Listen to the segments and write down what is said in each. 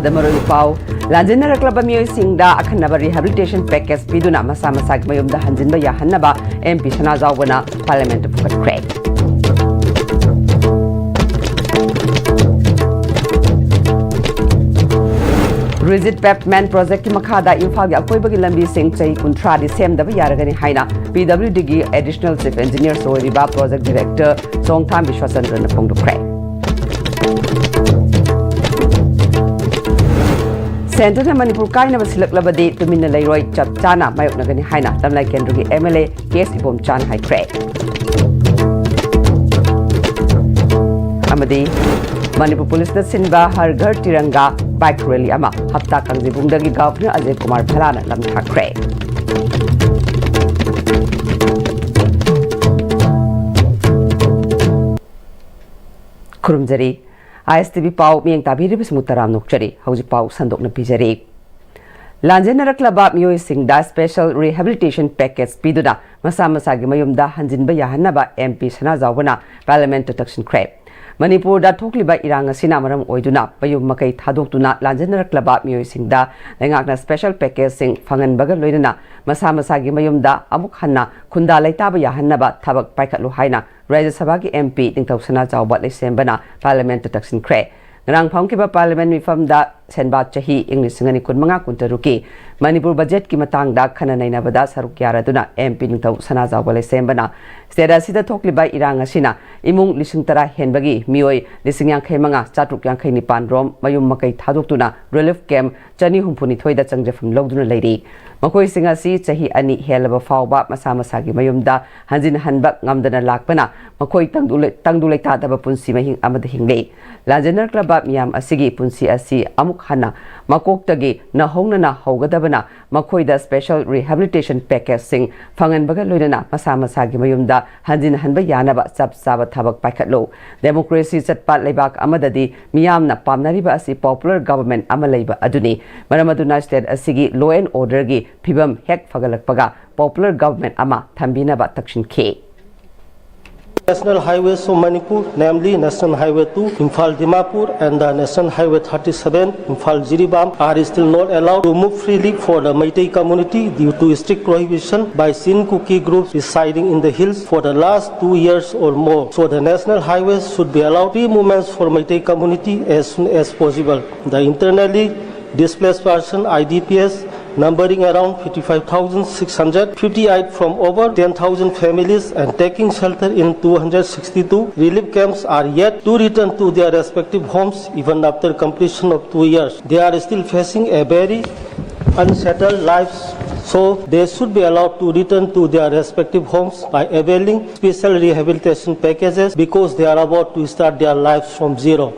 Madamaru Pau, Lanjana Club Singda, Akanaba Rehabilitation Package Piduna, Masama Sagmayum, the Hanjinba Yahanaba, MP Shanazawana, Parliament of Craig. Rigid Pepman Project Makada, Infaga, Koibagi Lambi Singh, Kuntra, the same Yaragani Haina, PWD Additional Chief Engineer, so Riba Project Director, Song Time Vishwasandran Pong to Craig. Center Manipur Kaina was Silabadi to Mina Leroy Chapchana, Mayoknagani Haina, Tamlai Kendrugi MLA, case Ibom Chan High Craig. Amadi Manipur Police the Sinba Har Ghar Tiranga bike rally ama Hapta Kangzi Bundagi Governor Ajay Kumar Phalana Lamtha Craig. Kurumjari ISTV Pau Miang Tabiri Mutaram Nukchari, Hausi Pau Sandok Napijari. Lanjana Club Mio Singda Special Rehabilitation Package Piduna, Masama Sagimayumda, Hanjinba Yahanaba, MP Shanazawana, Parliament Protection Crab. Manipur da Tokliba Iranga Sinamaram Oiduna, Payum Makai Tadokuna, Lanjana Club Mio Singda, Langakna Special Package Sing, Fangan Bagan Loidana, Masama Sagimayumda, Amukhana, Kunda Laitaba Yahanaba, Tabak Paikat Luhaina, Raja Sabaki MP, Tintausana Zawbat Sembana, Parliament Protection Cray. Ngarang Pangkiba Parliament Reform da Senbat Chahi, English Singani Kunmanga Kuntaruki, Manipur Budget Kimatang da Kananaina Bada Sarukiara Duna, MP Tintausana Zawbat Sembana, Steda Sita Tokliba Iranga Sina, Imung Lisungtara Henbagi, Mioi, Lisingyang Kemanga, Chatruk Yang Nipan Rom, Mayum Makai Tadutuna, Relief Camp, Chani Humpuni Toy da Changja from Logduna Lady. Makoi Singasi, Chahi Ani Helaba Fauba, Masama Sagi Mayumda, Hanjin Hanbak, Ngamdana Lakpana, Makoi Tangduleta Punsi Mahing Amadahingle. Lanjana Club Miam Asigi Punsi Asi, Amukhana, Makok Tagi, Nahonana Hogadabana, Makoi da Special Rehabilitation Package Sing, Fangan Bagaludana, Masama Sagi Mayumda, Hanjin Hanbayanaba, Sab Sabat Tabak Pakatlo. Democracy Satpat Lebak Amadadi, Miamna Pamnariba Asi Popular Government Amaleba Aduni, Maramaduna State Asigi, Law and Order Gi, Pibam Hek Fagalakpaga, Popular Government Ama, Tambina Batakshin K. National Highways of Manipur, namely National Highway 2, Imphal Dimapur and the National Highway 37, Imphal Jiribam, are still not allowed to move freely for the Meitei community due to strict prohibition by Sin Kuki groups residing in the hills for the last 2 years or more. So the National Highways should be allowed free movements for Meitei community as soon as possible. The internally displaced person IDPs numbering around 55,658 from over 10,000 families and taking shelter in 262 relief camps are yet to return to their respective homes even after completion of 2 years. They are still facing a very unsettled lives, so they should be allowed to return to their respective homes by availing special rehabilitation packages because they are about to start their lives from zero.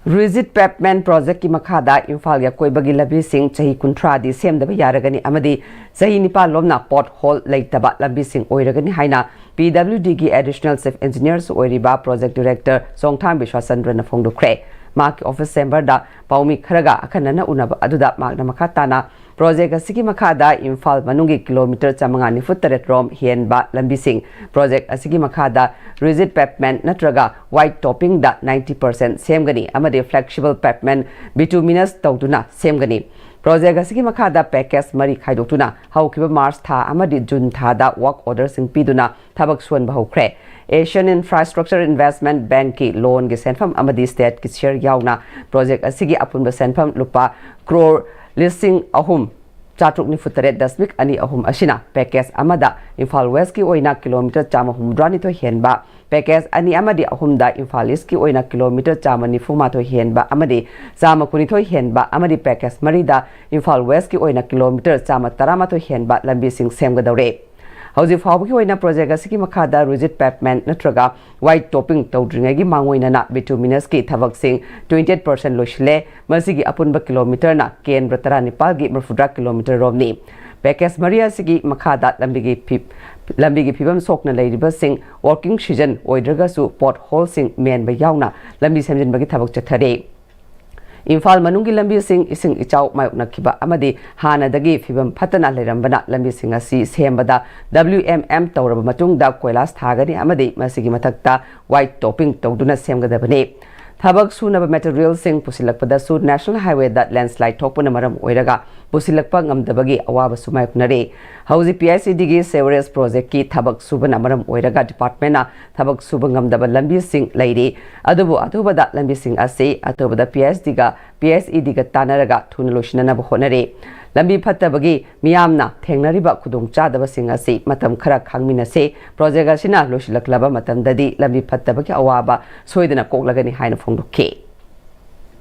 Rigid Pepman Project ki Makada, Infalia Koibagi Labi Singh, Chahi Kuntradi, Sem the Yaragani Amadi, Sahi Nipa Lomna Pothole, Lake Tabat Labi Singh, Oiragani Haina, PWD Additional Chief Engineers, Oiriba Project Director, Songtime Vishwasandran Fondo Cray, Mark Office Sember da, Paumi Karaga, Akanana Unaba Aduda Magna Makatana, Project Asiki Makada, Infal Manungi Kilometer Chamangani Futtaret Rom, Hienba Lambi Singh, Project Asiki Makada, Rigid Pepman Natraga, White Topping da 90% Same Gani, Amade Flexible Pepman, Bituminous Tautuna, Same Gani. Project Asiki Makada Package Mari Kaidotuna, Haukiba Mars Tha, Amadi Jun Tha da Work Orders in Piduna, Tabak Swan Baho Kre. Asian Infrastructure Investment Bank ki loan ki senfam Amadi State ki share yauna, Project Asiki Apunba senfam Lupa, Crore Listing Ahum. Chatruk ni Futtaret Dasmik Ani Ahum Ashina, Package Amada, Infal West ki Oina Kilometer Chama Humdrani to Henba, Package Ani Amadi Ahumda, Infal East ki Oina Kilometer Chama ni Fuma to Henba, Amadi, Zama Kunito Henba, Amadi Package Marida, Infal West ki Oina Kilometer Chama Tarama to Henba, Lambi Singh Semgadore. Hausi Fauki Oina Project Asiki Makada, Rigid Pepman Natraga, White Topping Todringagi Mangoina na Bituminous ki Tavak Singh, 28% Loshile, Masigi Apunba Kilometer na, Ken Bratara Nipalgi Murfudra Kilometer Romni. Package Maria Sigi Makada, Lambigi Pibam Sokna Lady Singh, Working Shijan, Oidragasu, Port Hole Singh, Men Bayauna, Lambi Samjan Bagi Tavak Chatare. Infal Manungi Lambi Singh Ising Ichau Mayukna Kiba Amadi Hana Dagi Fibam Patana Lerambana Lambi Singh Asi Sembada WMM Tauraba Matung da Koilas Tagani Amadi Masigi Matakta White Topping Toduna Semgadabane Thabak sunaba material sing pusilakpada su National Highway that landslide thokpana maram oiraga pusilakpa ngamdabagi awaba sumayuknare. Hauji PICD gi sewerage project ki thabak subana maram oiraga department na thabak suba ngamdaba lambi sing laire. Adubu atubada lambi sing ase atubada PICD ga tanaraga thuna loishinana honare. Lambi phattabagi miyamna thengnariba khudong chadaba sing ase matam khara khangminase project asina loisilaklaba matamdadi lambi phattabagi awaba soidana koklagani haina phongdokke.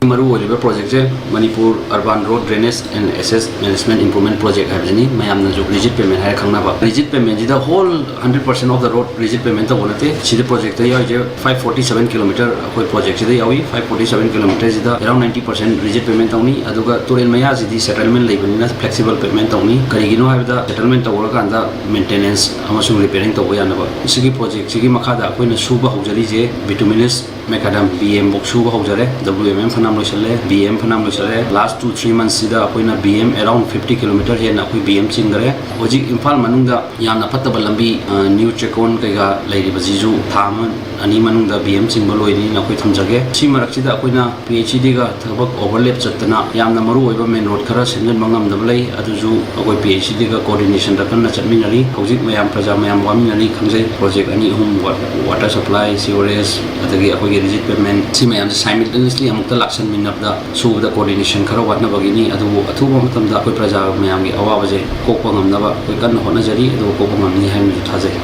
Maru project Manipur Urban Road Drainage and Access Management Improvement Project habjani mayamna jo rigid payment hai khangnaba rigid payment the whole 100% of the road rigid payment bonate sida project ya 547 km koi project sida yawi 547 km sida around 90% rigid payment tauni aduga turen maya sidi settlement leibani flexible payment tauni karigino habda settlement tawra kanda maintenance amasung repairing tawya naba sigi project sigi makhada koina suba hojari je bituminous macadam BM box suba hojare WMM fanam loisale BM fanam loisale last 2-3 months sida koina BM around 50 km here na koi BM chingare hoji imphal manungda yamna phattaba lambi new chekon kaiga lairiba jiju thama ani manungda BM chingba loini na koi thamjage si marak sida koina PhD ga thabak overlap chatna yamna maru oiba main road khara senjan mangam dablai aduju koi PhD ga coordination rakanna chatminari hojik mayam praja mayam waminani khangjai project ani hum water supply sewerage adagi akoi rigid payment si mayam simultaneously amukta laksan minabda subda coordination khara watna bagini adu athuba matamda koi praja mayam gi awabaje kokpa ngamnaba koi kan honajari adu kokpa ngamni hainu thajai.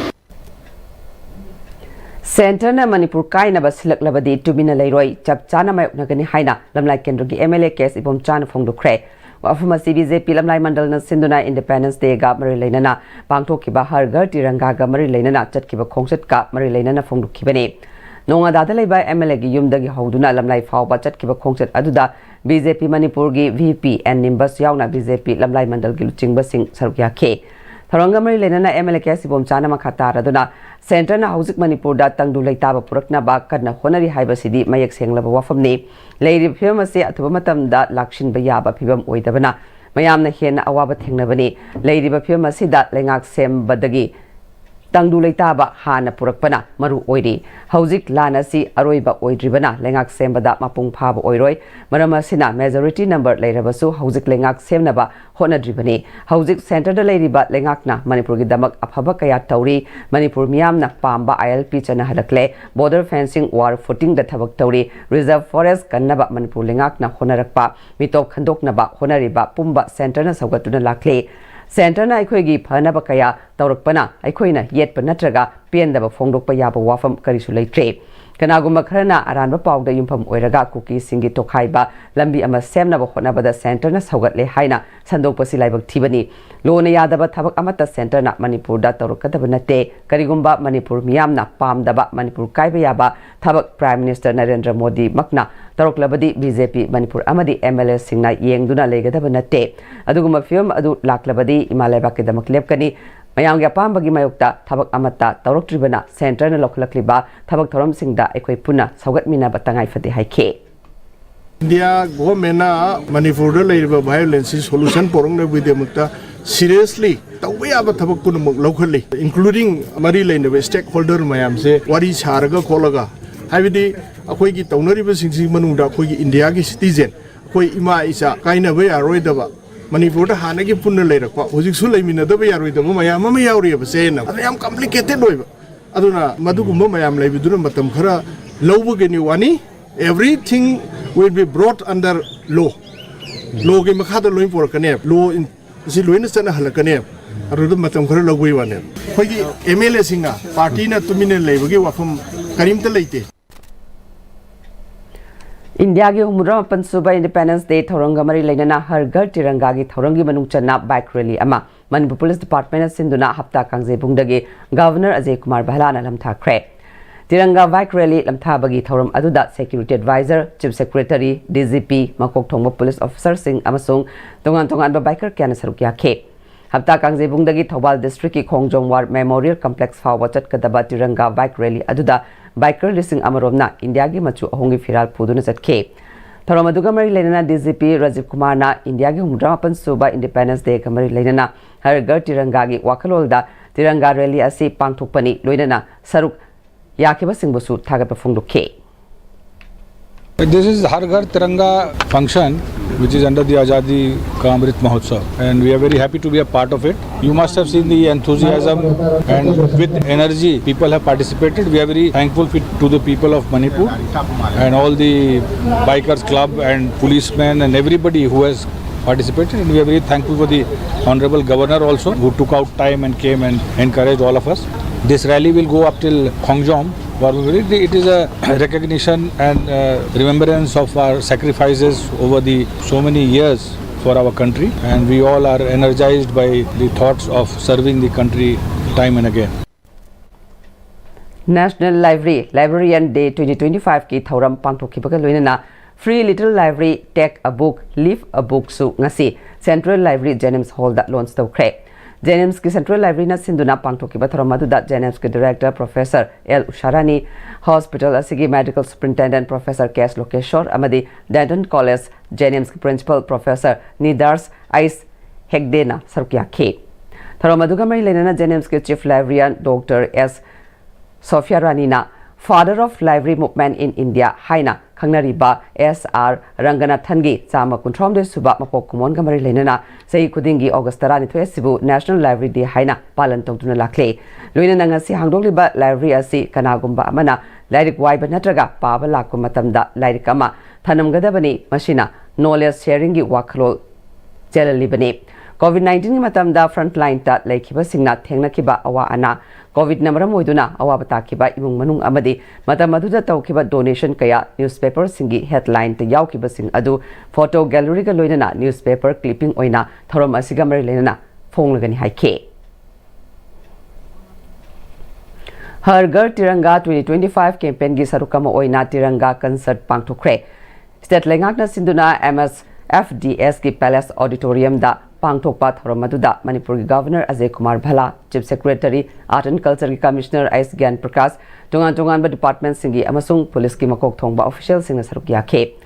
Center na Manipur kaina basilak labadi tumina leiroi chap chana mayuknagani haina lamlai kendra gi MLA case ibom chana phongdukre wafuma BJP lamlai mandal na sinduna Independence Day ga mari leinana pangthokiba Har Ghar Tiranga ga mari leinana chatkiba khongset ka mari leinana phongdukhibane nonga dada leiba MLA gi yumdagi hauduna lamlai fawba chatkiba khongset aduda BJP Manipur gi VP and Nimbus yauna BJP lamlai mandal gi luchingba sing sarukya ke Tharangamari lenana MLA case ibom chana makhata raduna Center na Hauzik Manipur da tangdu leitaba purakna ba kadna honari haiba sidi mayak senglaba wafamni leiri phim ase athuba matam da lakshin ba yaba phibam oidabana mayamna hena awaba thengnabani leiri ba phim ase da lengak sem badagi tangdu leitaba hana purakpana maru oiri hauzik lanasi aroiba oidribana lengak sembada mapung phaba oiroi marama sina majority number leirabasu hauzik lengak semnaba honadribani hauzik center da leiriba lengakna Manipur gi damak aphaba kaya tauri Manipur miyamna pamba ILP chana halakle border fencing war footing da thabak tauri reserve forest kannaba Manipur lengakna honarakpa mitop khandoknaba honariba pumba center na saugatuna lakle Center na aikhoigi phanaba kaya taurakpana aikhoina yetpa natraga pendaba phongdokpa yaba wafam karisu leitre kanaguma kharana aranba pawda yumpham oiraga kuki singi tokhaiba lambi ama semnaba honabada center na saugatle haina sandokpa silaibak thibani lona yadaba thabak amata center na Manipur da taurakadaba nate karigumba Manipur miyamna pamdaba Manipur kaiba yaba thabak Prime Minister Narendra Modi makna tauruklabadi BJP Manipur amadi MLA singna yengduna legadaba nate aduguma film adu laklabadi imalaiba kedamak lepkani mayamgi apambagi mayokta thabak amata tauroktribana center na lokhlakliba thabak thoram singda ekoi puna saugatmina batangai fade haike India government na Manipur da leiba violence solution porong with them seriously tawya ba thabak kun lokhali including mari lein stakeholder mayam se wari charaga kolaga habidi akoi gi taunari ba singsi manungda akoi gi India gi citizen akoi ima isa kaina ba yaroi da ba Manipur da hana gi punna leirakwa hojik su leimina da ba yaroi da mayam ma yauri ba se na yam complicated loiba aduna madugumba mayam leibiduna matam khara lawbu ge ni wani everything will be brought under law law ge makhada loin por kane law in si loin sana halakane aru matam khara lawui wane khoi gi MLA singa party na tumine leibagi wafam karimta leite India gi humra pansuba Independence Day thorangamari leinana Har Ghar Tiranga gi thorangi manung channa bike rally ama Manipur Police Department sinduna hapta kangje bungdagi Governor Ajay Kumar Bahlana lamtha khre Tiranga bike rally lamtha bagi thoram aduda Security Advisor Chief Secretary DGP makok thongba police officer sing amasung tongan ba biker kyana sarukya khe hapta kangje bungdagi Thobal District ki Khongjong War Memorial Complex fawa chatkadaba Tiranga bike rally aduda biker lising amaromna India gi machu ahongi firal puduna chatke thoromaduga mari lenana DGP Rajiv Kumar na India gi humra pansuba Independence Day kamari lenana Har Ghar Tiranga gi wakalolda Tiranga rally asi pangthokpani loinana saruk yakiba singbusu thagapa phongdokhe This is Har Ghar Tiranga function, which is under the Azadi Ka Amrit Mahotsav, and we are very happy to be a part of it. You must have seen the enthusiasm and with energy people have participated. We are very thankful to the people of Manipur and all the bikers club and policemen and everybody who has participated, and we are very thankful for the Honorable Governor also, who took out time and came and encouraged all of us. This rally will go up till Khongjom. It is a recognition and remembrance of our sacrifices over the so many years for our country, and we all are energized by the thoughts of serving the country time and again. National Librarian Day 2025 ki thauram pangthokhibaga loinana Free Little Library Take a Book, Leave a Book su ngasi Central Library Jennings Hall da launch tawkhre. Jennings ki Central Library na sinduna pangthokiba tharam adu da Jennings ki Director Professor L. Usharani, Hospital asigi Medical Superintendent Professor K.S. Lokeshwar amadi Denton College Jennings ki Principal Professor Nidars Ice Hegdena sarukya khe. Tharam adu gamari lenana Jennings ki Chief Librarian Dr. S. Sophia Ranina, Father of Library Movement in India, Haina, Kangnariba, S.R. Ranganathangi, Sama Kuntrom de Suba, Mapok Kumon Gamari Lenana, Say Kudingi, Augustarani Twesibu, National Library de Haina, Palan Totuna Lakle, Luina Nangasi Hangdoliba, Library Asi, Kanagumba Amana, Lyric Waiba Natraga, Paba Lakumatamda, Lyricama, Tanam Gadabani, Machina, Knowledge Sharingi Wakalo, Jelalibani. COVID-19 matamda frontline ta laikhiba singna thengna kiba awa ana COVID namra moiduna awa bata kiba imung manung amadi matamaduda tawkiba donation kaya newspaper singi headline ta yawkiba sing adu photo gallery ga loinana newspaper clipping oina thorom asiga mari lenana phonglagani haike. Har Ghar Tiranga 2025 campaign gi sarukama oina Tiranga concert pangthokre. State lengakna sinduna MSFDS ki Palace Auditorium da Pangthokpa Thoromaduda, Manipuri Governor Ajay Kumar Bhala, Chief Secretary, Art and Culture Commissioner Ais Gyan Prakash, Tungan Department Singi Amasung, Police ki Makok Thongba officials sing sarukya ke.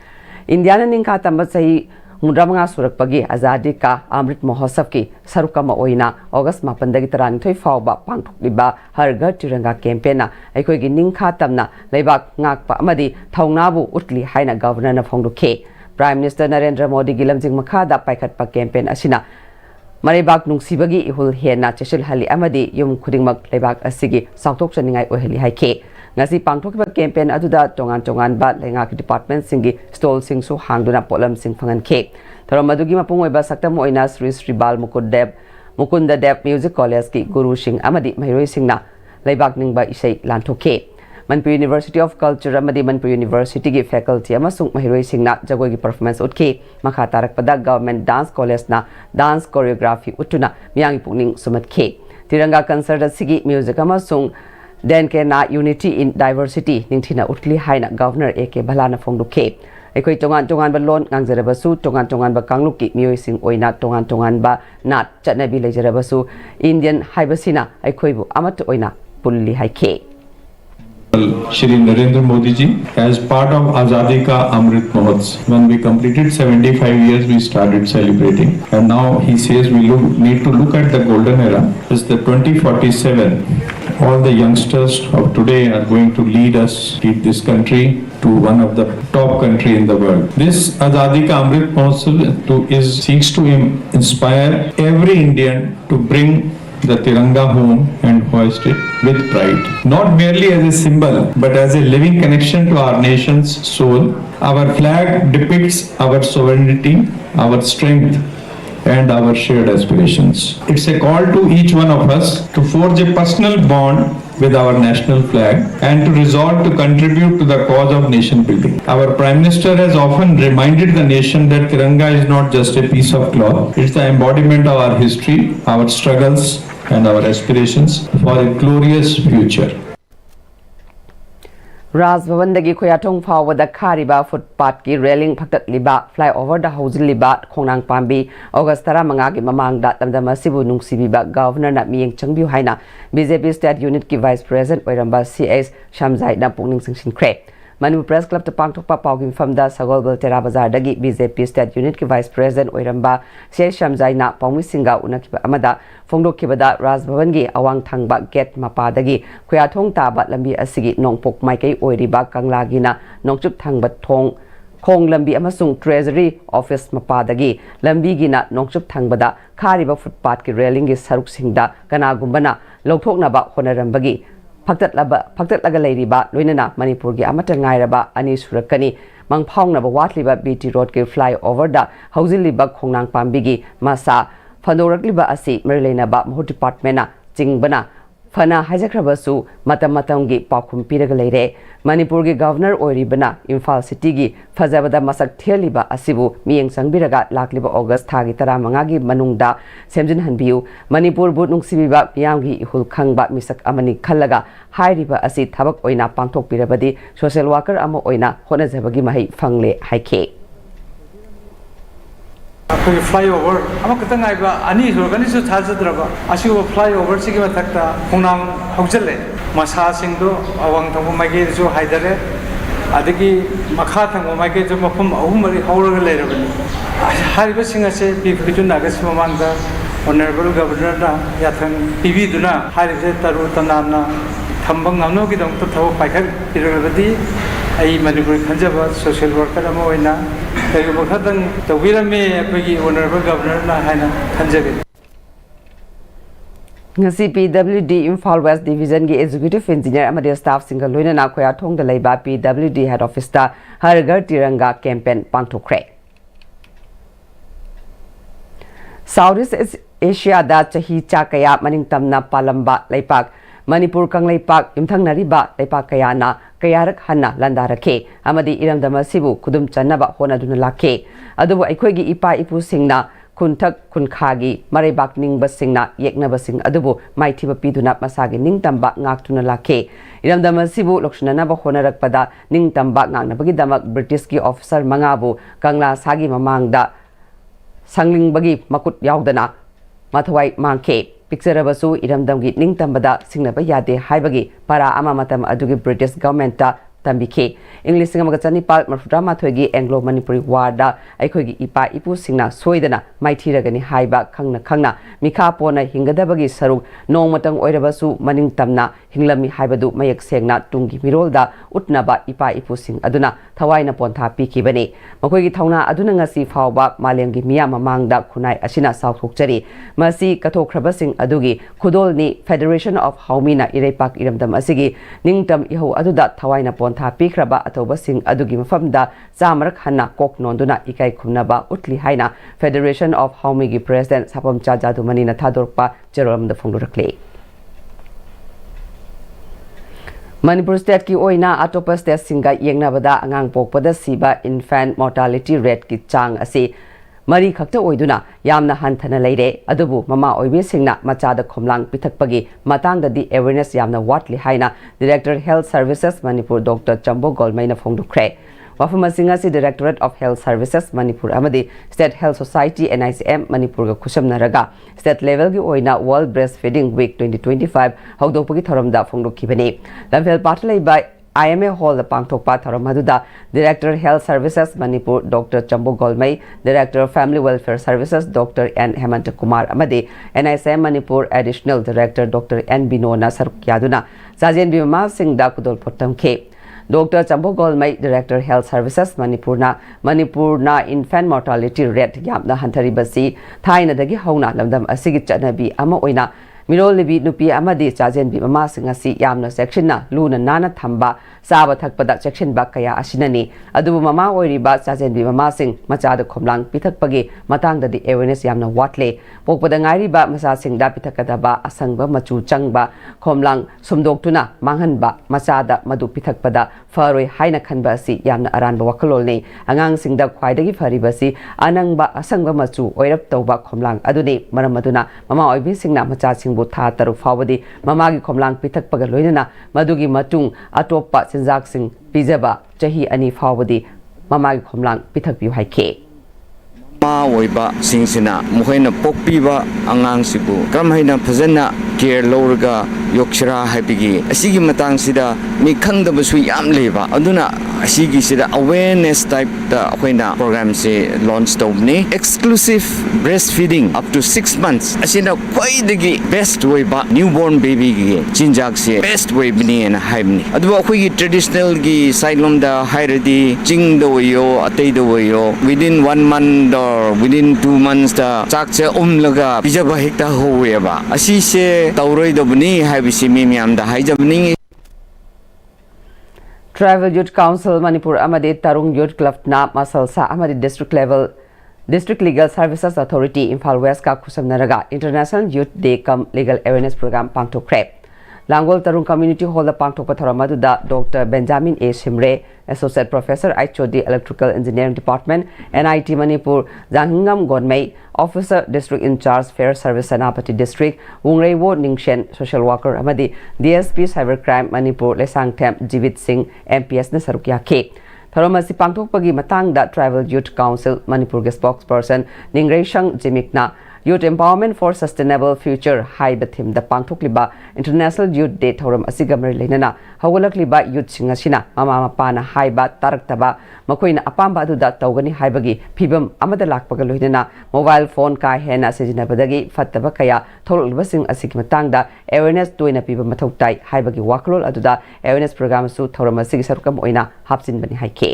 Indiana Ningka Tambat Sahi Mudramanga Surakpagi Azadi ka Amrit Mahotsav ki Sarukama Oina, August Mapandagi Tarani Toy Fauba, Pangthokliba, Har Ghar Tiranga campaign na, Aikogi Ningka Tamna, Lebak Ngakpa Amadi, Taungnabu Utli Haina Governor na Phongdu ke. Prime Minister Narendra Modi gilamjing makhada paikhat pa campaign asina maribak nungsibagi ihul hena cheshil hali amadi yum khudingmak lebak asigi sautok chaningai oheli haike ngasi pangthokba campaign aduda tongan ba lenga department singi stall sing su hangduna polam sing phangan ke thoromadugi mapungoi ba saktam oina Sri Bal Mukunda Dev Music College ki Guru Singh amadi mahiroi singna lebak ningba isai lanthoke. Manipur University of Culture amadi Manipur University ki faculty amasung mahiroi singna jagoi ki performance utke makha tarakpada Government Dance College na dance choreography utuna miyangi pukning sumat ke Tiranga concert asigi music amasung denke na unity in diversity ningthina utli haina Governor A.K. Bhalana phongdu ke ekoi tongan ba lon ngangjarabasu tongan ba kangluk ki mioi sing oina tongan ba nat chatnabi lejarabasu Indian haibasina ekoi bu amat oina pulli haike. Shri Narendra Modi ji, as part of Azadi Ka Amrit Mahotsav, when we completed 75 years, we started celebrating, and now he says we need to look at the golden era. It's the 2047. All the youngsters of today are going to lead this country to one of the top country in the world. This Azadi Ka Amrit Mahotsav seeks to inspire every Indian to bring the Tiranga home and hoist it with pride. Not merely as a symbol, but as a living connection to our nation's soul. Our flag depicts our sovereignty, our strength, and our shared aspirations. It's a call to each one of us to forge a personal bond with our national flag and to resolve to contribute to the cause of nation building. Our Prime Minister has often reminded the nation that Tiranga is not just a piece of cloth, it's the embodiment of our history, our struggles, and our aspirations for a glorious future. Raj Bhavandagi Khoyatong Phawada Khariba footpath ki railing phaktat liba flyover da hojil liba khongnang pambi August 15 gi mamangda tamdama sibu nungsibiba Governor na miyeng changbiu haina BJP State Unit ki Vice President oiramba CS Shamjai na pungning singsin khre Manipur Press Club to Pangtokpa Pawgim from the Sagolbal Tera Bazar Dagi BJP State Unit ki Vice President Oiramba Shei Shamjaina Pawmi Singa Unakiba Amada Fongdo Kibada Ras Bhavangi Awang Thangba Get Mapadagi Kuyathong Taba Lambi Asigi Nongpok Maikei Oiriba Kanglagina Nongchup Thangba Thong Khong Lambi Amasung Treasury Office Mapadagi Lambi Gina Nongchup Thangbada Khariba Footpath ki railing gi saruk singda Kanagumbana Lokthoknaba Honarambagi Paktatlaga Lairiba Luinana Manipur gi Amata Ngairaba Ani Surakani Mangphawnaba Watliba BT Road ki flyover da Hauziliba Khongnang Pambigi Masa Fandorakliba Asi Merleinaba Mahu Department na Jingbana Fana Hajakrabasu Matamatamgi Pakum Piragalaire Manipur gi Governor Oiribana Imphal City gi Fazabada Masak Thialiba Asibu Miyeng Sangbiraga Lakliba August Thagi Taramangagi Manungda Semjin Hanbiu Manipur But Nungsibiba Miyamgi Ihul Khangba Misak Amani Khallaga Hairiba Asi Thabak Oina Pangthok Pirabadi Social Worker Ama Oina Honazabagi Mahi Fangle Haike अखोई flyover अमा कतंग आइबा अनि जोरगनि सु थाजद्रबा असिबो flyover सिगि मथक्ता खुंनाम हौजले मसा सिंदो अवंग थंगो माइगे जो हाइदरे अदगी मखा थंगो माइगे जो मफम अहुमरि हौरग लेरबनि हारिबा सिंगासे पिफिटु नागस ममांगदा honourable governor ना याथन पिबिदुना हारिबे तरु तनामना थंबंग नमनोगी दंग तो थव पाइखर पिरगबदी आई मणिपुर खंजबा सोशल वर्कर अमा ओइना कईगुम खतंग तौबिरमे अखोगी ऑनरेबल गवर्नर ना हाइना खंजगे ngasi PWD Imphal West Division gi Executive Engineer amadi staff single loinana Khoyathong da leiba PWD Head Office ta Har Ghar Tiranga campaign pangthokre Southeast Asia da chahi chakaya maningtamna palamba leipak Manipur Kanglaipak Imthangnariba leipak kayana kayarak hanna landarakhe amadi iramdama sibu kudum channaba honaduna lakhe adubu aikhoigi ipa ipu singna Kuntak Kunkhagi Maribak Ningba Singna Yeknaba Sing Adubu Maithiba Piduna Masagi Ningtamba Ngaktuna Lake Iramdama Sibu Lokshanaba Honarakpada Ningtamba Nganabagi Damak British ki officer Mangabu Kangla Sagi Mamangda Sangling Bagi Makut Yaudana Mathawai Mangke Picturabasu Iramdamgi Ningtambada Singnaba Yade Haibagi Para Amamatam Adugi British government Tambike English Singamagachani Pal Marfudrama Thogi Anglo Manipuri Warda Aikogi Ipa Ipu Singna Soidana Maitiragani Haiba Kangna Mika Pona Hingadabagi Saruk Nongmatang Oirabasu Maning Tamna Hinglami Haibadu Mayak Segna Tungi Mirolda Utnaba Ipa Ipu Sing Aduna Tawaina Ponta Piki Bane Makogi Tauna Aduna Ngasi Fauba Malengi Miya Mamangda Kunai Ashina South Hokchari Masi Katokrabasing Adugi Kudolni Federation of Haumina Irepak Iramdam Asigi Ningtam Iho Aduda Tawaina Ponta Pikraba Atobasing Adugi Mafamda Zamarak Hanna Kok Nonduna Ikai Kumnaba Utli Haina Federation of Haumigi President Sapam Chajadu Manina Thadorpa Jerome the Fondurakle Manipur State ki oina atopa state singa yengnabada angang pokpada siba infant mortality rate ki chang ase Mari khakta oiduna yamna hanthana leire adubu mama oibe singna machada khomlang pithakpagi matangda di awareness yamna watli haina Director Health Services Manipur Dr. Chambo Golmai na phongdukre Wafama Singasi Directorate of Health Services Manipur amadi State Health Society NICM Manipur ga khusam naraga state level gi oina World Breastfeeding Week 2025 hogdokpagi thoramda phongdokkibani lamphel patlai by IMA Hall the Pangthokpa Tharamadhuda Director Health Services Manipur Dr. Chambo Golmai Director Family Welfare Services Dr. N. Hemanta Kumar Amadi NICM Manipur Additional Director Dr. N. Binona Sarukyaduna Sajen Bima Singh Da Kudol Pottam K Dr. Chambo Golmai Director Health Services Manipurna infant mortality rate yamna hantaribasi thaina dagi hauna lamdam asigi chanabi ama oina Mirol libi nupi amadi chajen bi mama singasi yamna section na luna nana thamba saba thakpada section ba kaya asinani adubu mama oiriba chajen bi mama sing machada khomlang pithakpagi matangda di awareness yamna watle pokpada ngairi ba masa sing da pithakada ba asangba machu changba khomlang sumdoktuna manghanba machada madu pithakpada faroi haina khanba si yamna aranba wakalolne angang singda khwaidagi faribasi anangba asangba machu oirap tawba khomlang aduni maramaduna mama oibi singna macha sing Tha Taruk Fawadi Mamagi Komlang Pitak Pagaloina Madugi Matung Atopa Sinzak Sing Pizaba Jahi Ani Fawadi Mamagi Komlang Pitak View Hike Ma Waiba Singsina Mohena Pokpiba Angang Sibu Kramhaina Pazana Care Lorga Yokshira Hapigi Asigi Matang Sida Mikang the Basui Am Leva Aduna ꯑꯁꯤꯒꯤꯁꯤꯗ awareness type da ꯑꯩꯈꯣꯏꯅ program se launch ꯇꯧꯕꯅꯤ exclusive breastfeeding up to 6 months ꯑꯁꯤꯅ ꯈ꯭ꯋꯥꯏꯗꯒꯤ best ꯑꯣꯏꯕ newborn baby gi ꯆꯤꯟꯖꯥꯛꯁꯦ best ꯑꯣꯏꯕꯅꯤ ꯍꯥꯏꯅ ꯍꯥꯏꯕꯅꯤ ꯑꯗꯨꯕꯨ ꯑꯩꯈꯣꯏꯒꯤ traditional gi side lomda hairadi chingda oyo ataida oyo within 1 month or within 2 months da chakche umlaga pijaba hekta hoyeba asise tauroidobni haibisi mi miyamda haijabni Tribal Youth Council Manipur amadi Tarung Youth Club na masalsa amadi District Legal Services Authority Imphal West ka khusamnaraga International Youth Day Cum Legal Awareness Program pangthokre Langol Tarung Community Hall da pangthokpa thoramaduda Dr. Benjamin A. Shimre Associate Professor HOD Electrical Engineering Department NIT Manipur Zanghingam Gonmei Officer District in Charge Fair Service Senapati District Wungreiwo Ningshen Social Worker amadi DSP Cybercrime Manipur Lesangthem Jivit Singh MPS na sarukya ke Tharomasi pangthokpagi matangda Tribal Youth Council Manipur ge spokesperson Ningreshang Jimikna Youth Empowerment for Sustainable Future haiba theme da pangthokliba International Youth Day thoram asigamar leinana hawalakliba youth singasina mama mapana haiba taraktaba makoina apamba aduda tawgani haibagi phibam amada lakpaga loinana mobile phone ka hena sejinabadagi fattaba kaya thololba sing asigi matangda awareness toina piba mathautai haibagi waklol aduda awareness program su thoram asigi sarukam oina hapsinbani haike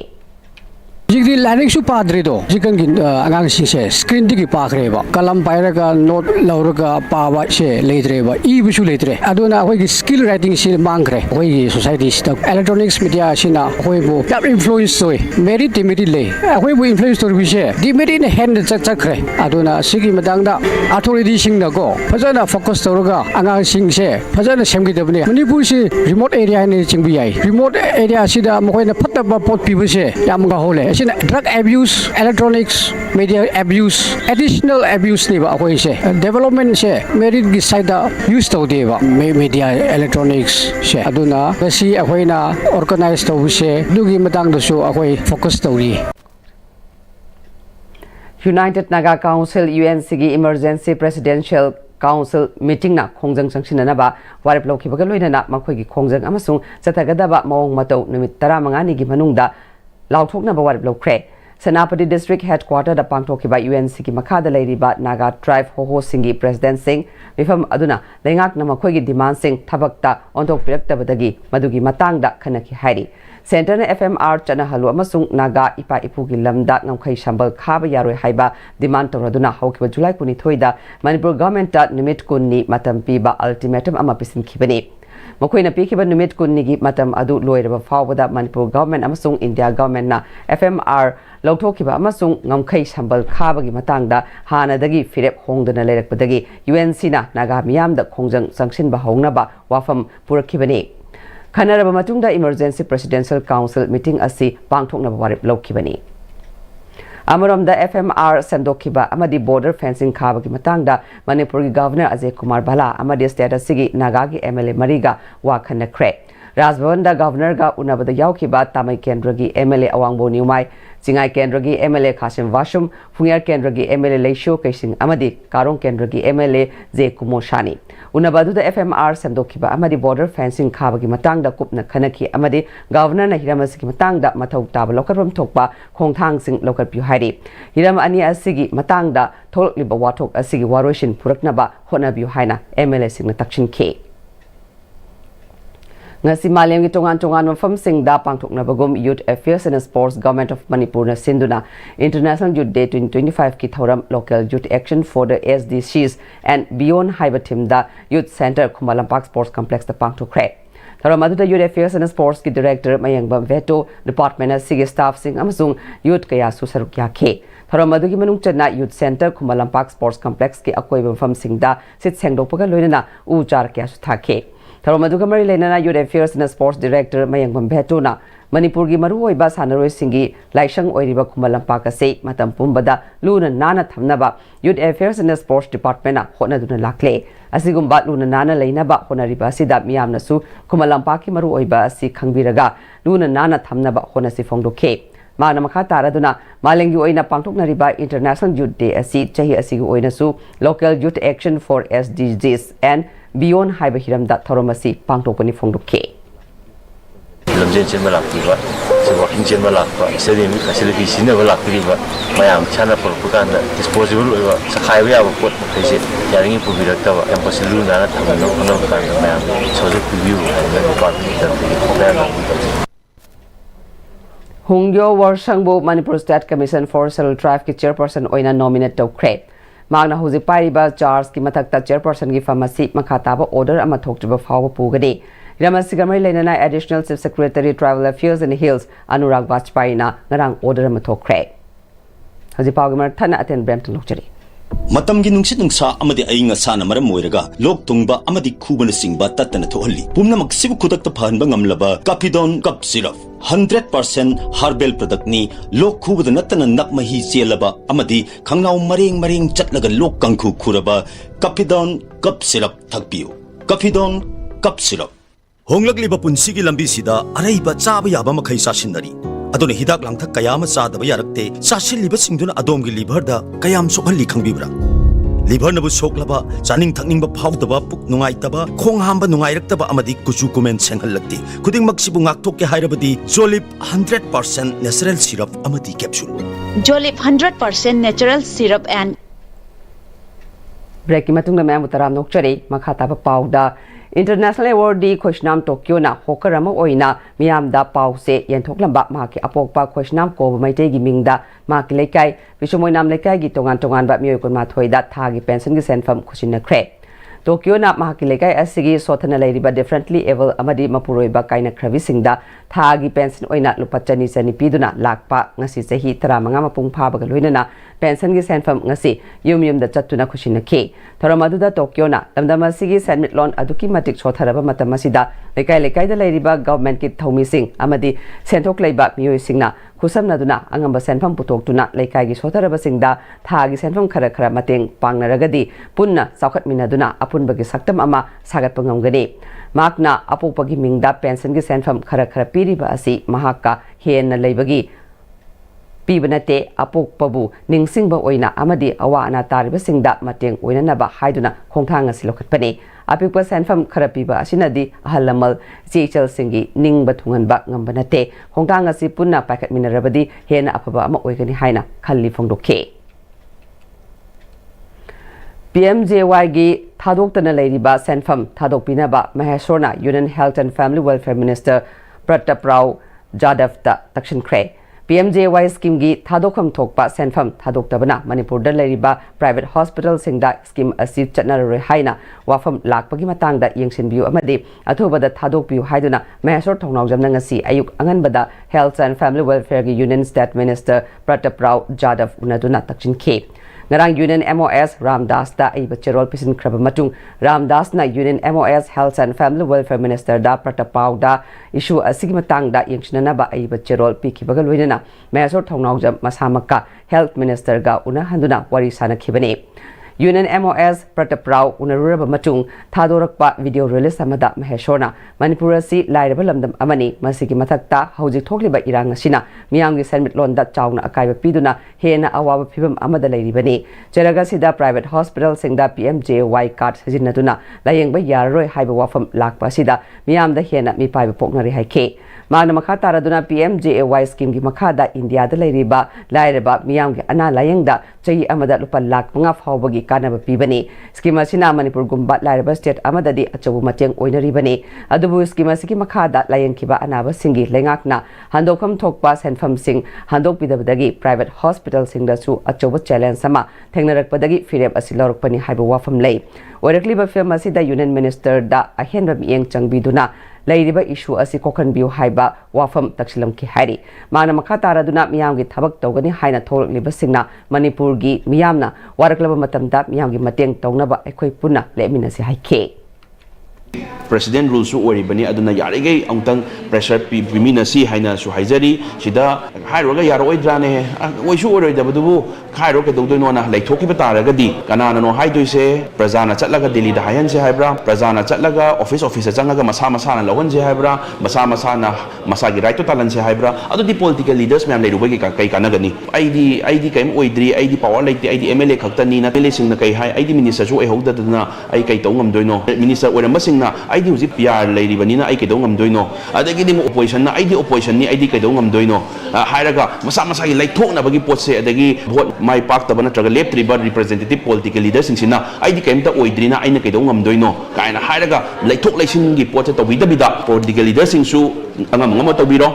Jigdi learning su padre do jikan gin angang sing se screen digi pakreba kalam pairaga note lauraga pawa se leidreba e bisu leidre aduna hoi gi skill writing se mangre hoi gi society sta electronics media sina hoi bo tap influence soi merit timidi le hoi bo influence to bi se di merit ne hand chakre aduna sigi madangda authority sing na go phajana focus tawraga angang sing se phajana semgi dabne manipur se remote area ne chingbi yai remote area sida moi na phattaba pot pibu se yam ga hole drug abuse, electronics, media abuse, additional abuse ni ba ako ise. Development se merit gi side use to di ba media electronics se. Aduna kasi ako na organize to se dugi matang do ako focus to ri. United Naga Council UNC gi Emergency Presidential Council meeting na khongjang sangsinana ba warip lokhibaga loinana makhoi gi khongjang amasung chatagadaba maong matau numit 15 ni gi manungda Lauthokna bawarip lokre Senapati District Headquarter da pangthokhiba UNC ki makhada leiriba Naga Tribe Hoho Singi President Singh mifam aduna lengak na makhoi gi demand sing thabakta onthok piraktabadagi madugi matangda khanaki hairi Center na FMR chana halu amasung Naga ipa ipugi lamda ngamkhai shambal khaba yaroi haiba demand toraduna hawkiba July 23 da Manipur government ta nimit kunni matam piba ultimatum ama pisin khibani Makoina pikiba numit kunnigi matam adu loiraba fawbada Manipur government amasung India government na FMR lauthokiba amasung ngamkhai sambal khabagi matangda hanadagi firep hongdana leirakpadagi UNC na Naga miyamda khongjang sangsinba hongnaba wafam purakhibani Khanaraba matungda Emergency Presidential Council meeting asi pangthoknaba warip lokhibani Amaramda FMR Sandokhiba amadi border fencing khabagi matangda Manipur Governor Ajay Kumar Bala amadi state asigi Naga gi MLA Mariga wa khanakre Rajbhavanda Governor ga unabada yaukhiba Tamai Kendra gi MLA Awangbo Niumai Chingai Kendra gi MLA Khasim Vashum Phungyar Kendra gi MLA Leisho Kaising amadi Karong Kendra gi MLA J Kumoshani Unabadu da FMR Sandokhiba amadi border fencing khabagi matangda kupna khanaki amadi Governor na Hiramasigi matangda mathau taba lokarpam thokpa khongthang sing lokarpyu hairi Hiram ani asigi matangda tholokliba wathok asigi waroshin puraknaba honabyu haina MLA singna takshin ke Ngasi Malayang tongan mafam sing da pangthoknabagum Youth Affairs and Sports Government of Manipur na sinduna International Youth Day 2025 ki thoram local youth action for the SDGs and beyond haiba team da Youth Center Kumalampak Sports Complex da pangthokre Thoramadu Youth Affairs and Sports ki Director Mayangbam Veto Department na sige staff sing amasung youth kaya su sarukya ke Thoramadu ki manung chana Youth Center Kumalampak Sports Complex ki akoi mafam sing da sit sengdokpaga loinana u char kya su thake Thoramadu Mari Lenana Youth Affairs and Sports Director Mayangbam Betona Manipur gi maru oiba sanaroi singi laishang oiriba Kumalampak ase matam pumbada luna nana thamnaba Youth Affairs and Sports Department na honaduna lakle asigumba luna nana leinaba honariba sida miyamna su Kumalampak ki maru oiba asi khangbiraga luna nana thamnaba honasi phongdoke Mana makha taraduna malengi oina pangthoknariba International Youth Day asi chahi asigi oina su Local Youth Action for SDGs and Beyond Haiba Hiramda Thoromasi pangthokpani phongdoke lamjen chen malak tiwa walking chain balakpa stadium facility sine balakriba mayam chana propaganda disposable oiba sakhaiba yaba pot kaise yaringi pubirakta campus lu na thamno kono kan mayam soje review and department of Hungyo Warsangbu Manipur State Commission for Settled Tribe ki chairperson oina nominate tawkre magna huji pariba charge ki mathakta chairperson gi pharmacy makhataba order ama thoktriba fawa pugani Ramasigamari Lenana Additional Chief Secretary Tribal Affairs and Hills Anurag Vajpayee na ngarang order ama thokre huji pawgamar thana aten Brampton lokjari Matamgi nungsit nungsa amadi ainga sana maram moiraga lok tungba amadi khubana singba tatana thohalli pumna maksibu khudak ta phanba ngamlaba Capidon cup syrup 100% herbal product ni lok khubada natana nakmahi chelaba amadi khangnaw mareng chatlaga lok kangkhu khuraba Capidon cup syrup thakpiu Capidon cup syrup honglakliba punsigi lambi sida araiba chaba yaba makhai sasinari adone hidak langthak kayama sadaba yarakte sasilliba singduna adomgi liver da kayam sokhalli khangbibra liver nabu soklaba chaning thakningba phawdaba puk nungaitaba khong hamba nungairaktaba amadi kuchu kumen senghallakti khuding maksibu ngakthok ke hairabadi Jolip 100% natural syrup amadi capsule Jolip 100% natural syrup and break matung na ma'am utaram nokchari makhataba pawda International Awardee Khoshnam Tokyo na hokarama oina miyamda pause yenthokhlamba maki apokpa Khoshnam ko maitei gi mingda maki lekai bishomoinam lekai gi tongan ba miyoi kun ma thoida thagi pension gi senfam khusinna khre Tokyo na maki lekai asigi sothana leiriba differently able amadi mapuroi ba kaina khravi singda thagi pension oina lupachani chani piduna lakpa ngasi chahi 35 mapung phaba ga loinana pension gi senfam ngasi yum da chattuna khusinna khe Thoramaduda Tokyo na lamdama sigi senmit lon aduki matik chotharaba matamasida lekai da leiriba government ki thomi sing amadi senthok leiba miyoi singna khusamnaduna angamba senfam putoktuna lekai gi chotharaba singda thagi senfam khara mateng pangnaragadi punna saukhatminaduna apunba gi saktam ama sagatpa ngamgani makna apopagi mingda pension gi senfam khara piriba asi mahakka henna leibagi Pibanate apokpabu ningsingba oina amadi awa ana tariba singda mateng oina naba haiduna khongthang asi lokhatpani apikpa senfam kharapiba asinadi ahalamal chechal singi ningba thunganba ngambanate khongthang asi punna pakat minarabadi hena apaba ama oigani haina khalli phongdokhe PMJAY gi thadoktana leiriba senfam thadokpinaba Maheshwarna Union Health and Family Welfare Minister Patriots Jadav ta takshin kre PMJAY scheme gi thadokham thokpa senfam thadoktabana Manipur da leiriba private hospital singda scheme asi chatnaroi haina wafam lakpagi matangda yengsinbiu amadi athobada thadokpiu haiduna Maheshwar thongnawjamna ngasi ayuk anganbada Health and Family Welfare gi Union State Minister Patriots Jadav unaduna takshin khe Ngarang Union MOS Ramdas da aiba cherol pisin kraba matung Ramdas na Union MOS Health and Family Welfare Minister da Patriots da issue asigi matang da yengchinana ba aiba cherol pikibaga loinana Maheshwar thongnawjam masamaka Health Minister ga una handuna wari sana khibani Union MOS Patriots unaruraba matung thadorakpa video release amada Maheshwarna Manipur si lairaba lamdam amani masigi mathakta hojik thokliba irang asina miyamgi senmit londa chawna akaiba piduna hena awaba phibam amada leiribani cheraga sida private hospital singda PMJAY card sajinaduna layengba yararoi haiba wafam lakpa sida miyamda hena mi paiba poknari haike Magna makha taraduna PMJAY scheme gi makha da India da leiriba lairaba miyamgi ana layengda chai amada lupa lak nga phawbagi kanaba pibani scheme asina Manipur gumba lairaba state amada di achabu mateng oinaribani adubu scheme asiki makha da layengkiba anaba singi lengakna handokham thokpa senfam sing handok pidabadagi private hospital singda su achabu challenge sama thengnarakpadagi firem asilorokpani haiba wafam lei oirakliba film asida Union Minister da ahenba mieng changbiduna Lairiba issue asi kokhan biu haiba wafam taksilam ki hairi mana makha taraduna miyamgi thabak tawgani haina thorliba singna Manipur gi miyamna waraklaba matamda miyamgi mateng tawnaba ekhoi punna leminasi haike President rules su oribani aduna yarige angtang pressure pimina si haina su haijari sida hairoga yaroi drane oi su oroi dabudu khairo ke dogdoi nona laithoki ba taragadi kanana no haidoise prajana chatlaga delhi da hayan se haibra prajana chatlaga office changaga masa na logon je haibra masa na masa gi right to talan se haibra adu di political leaders mem leiruba gi kai kanagani id kaim oidri id power like id MLA khaktani na tele sing na kai hai id minister su ai hogda na ai kai tongam doino minister oram sing na ꯑꯩꯗꯤ ꯍꯧꯖꯤꯛ PR ꯂꯩꯔꯤꯕꯅꯤꯅ ꯑꯩ ꯀꯩꯗꯧ ꯉꯝꯗꯣꯏꯅꯣ ꯑꯗꯒꯤꯗꯤ ꯑꯣꯄꯣꯖꯤꯁꯟꯅ ꯑꯩꯗꯤ ꯑꯣꯄꯣꯖꯤꯁꯟꯅꯤ ꯑꯩꯗꯤ ꯀꯩꯗꯧ ꯉꯝꯗꯣꯏꯅꯣ ꯍꯥꯏꯔꯒ ꯃꯁꯥ ꯃꯁꯥꯒꯤ ꯂꯩꯊꯣꯛꯅꯕꯒꯤ ꯄꯣꯠꯁꯦ ꯑꯗꯒꯤ ꯚꯣꯠ ꯃꯥꯏ ꯄꯥꯛꯇꯕ ꯅꯠꯇ꯭ꯔꯒ ꯂꯦꯞꯇ꯭ꯔꯤꯕ ꯔꯤꯄ꯭ꯔꯖꯦꯟꯇꯦꯇꯤꯚ ꯄꯣꯂꯤꯇꯤꯀꯦꯜ ꯂꯤꯗꯔꯁꯤꯡꯁꯤꯅ ꯑꯩꯗꯤ ꯀꯩꯝꯇ ꯑꯣꯏꯗ꯭ꯔꯤꯅ ꯑꯩꯅ ꯀꯩꯗꯧ ꯉꯝꯗꯣꯏꯅꯣ ꯀꯥꯏꯅ ꯍꯥꯏꯔꯒ ꯂꯩꯊꯣꯛ ꯂꯩꯁꯤꯟꯒꯤ ꯄꯣꯠꯁꯦ ꯇꯧꯕꯤꯗꯕꯤꯗ ꯄꯣꯂꯤꯇꯤꯀꯦꯜ ꯂꯤꯗꯔꯁꯤꯡꯁꯨ ꯑꯉꯝ ꯑꯉꯝꯕ ꯇꯧꯕꯤꯔꯣ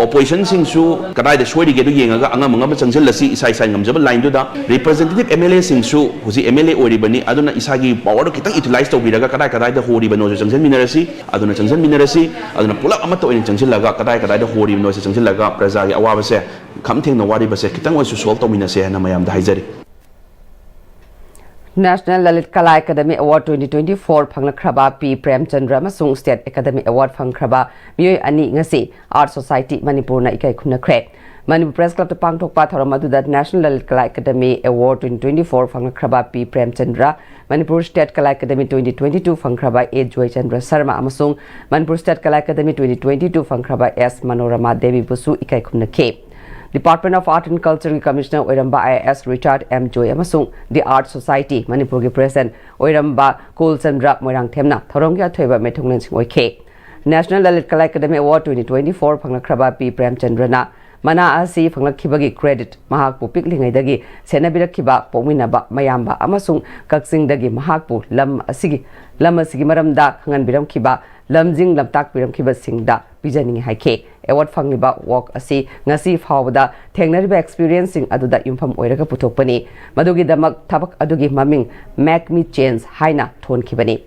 ꯑꯣꯄꯣꯖꯤꯁꯟꯁꯤꯡꯁꯨ ꯀꯗꯥꯏꯗ ꯁꯣꯏꯔꯤꯒꯦꯗꯨ ꯌꯦꯡꯉꯒ ꯑꯉꯝ ꯑꯉꯝꯕ ꯆꯪꯁꯤꯜꯂꯁꯤ ꯏꯁꯥ ꯏꯁꯥ ꯉꯝꯖꯕ ꯂꯥꯏꯟꯗꯨꯗ ꯔꯤꯄ꯭ꯔꯖꯦꯟꯇꯦꯇꯤꯚ MLAꯁꯤꯡꯁꯨ ꯍꯧꯖꯤꯛ MLA ꯑꯣꯏꯔꯤꯕꯅꯤ ꯑꯗꯨꯅ ꯏꯁꯥꯒꯤ ꯄꯥꯋꯔꯗꯨ ꯈꯤꯇꯪ ꯌꯨꯇꯤꯂꯥꯏꯖ ꯇꯧꯕꯤꯔꯒ ꯀꯗꯥꯏꯗ ꯍꯣꯔꯤꯕꯅꯣꯁꯨ ꯆꯪꯁꯤꯟꯃꯤꯟꯅꯔꯁꯤ ꯑꯗꯨꯅ ꯄꯨꯂꯞ ꯑꯃꯠꯇ ꯑꯣꯏꯅ ꯆꯪꯁꯤꯜꯂꯒ ꯀꯗꯥꯏꯗ ꯍꯣꯔꯤꯕꯅꯣꯁꯦ ꯆꯪꯁꯤꯜꯂꯒ प्रजाꯒꯤ ꯑꯋꯥꯕꯁꯦ ꯈꯝ ꯊꯦꯡꯅ ꯋꯥꯔꯤꯕꯁꯦ ꯈꯤꯇꯪ ꯑꯣꯏꯁꯨ ꯁꯣꯜቭ ꯇꯧꯃꯤꯟꯅꯁꯦ ꯍꯥꯏꯅ ꯃꯌꯥꯝꯗ ꯍꯥꯏꯖꯔꯤ National Lalit Kala Academy Award 2024 Phanglakhraba P Premchandra amasung State Academy Award Phangkhraba Miyoi Ani ngasi Art Society Manipur na ikai khumnakhre Manipur Press Club to pangthokpa thoram aduda National Lalit Kala Academy Award 2024 Phanglakhraba P Premchandra Manipur State Kala Academy 2022 Phangkhraba A Joy Chandra Sharma amasung Manipur State Kala Academy 2022 Phangkhraba S Manorama Devi Busu ikai khumnakhe Department of Art and Culture Commissioner Oiramba IAS retired M. Joy amasung The Art Society Manipur ki President Oiramba Kul Chandra Moirang Themna Thorongya Thoiba Methonglen Sing Oike National Lalit Kala Academy Award 2024 Phanglakhraba P Premchandra na mana asi phanglakhibagi credit mahakpu piklingaidagi senabirakhiba pominaba mayamba amasung kaksingdagi mahakpu lam asigi maramda khangan biramkhiba lamjing lamtak biramkhiba singda bijaning haike award fangliba walk asi ngasi fawda thengnariba experiencing aduda yumpham oiraga puthokpani madugi damak thabak adugi maming make me change haina thonkhibani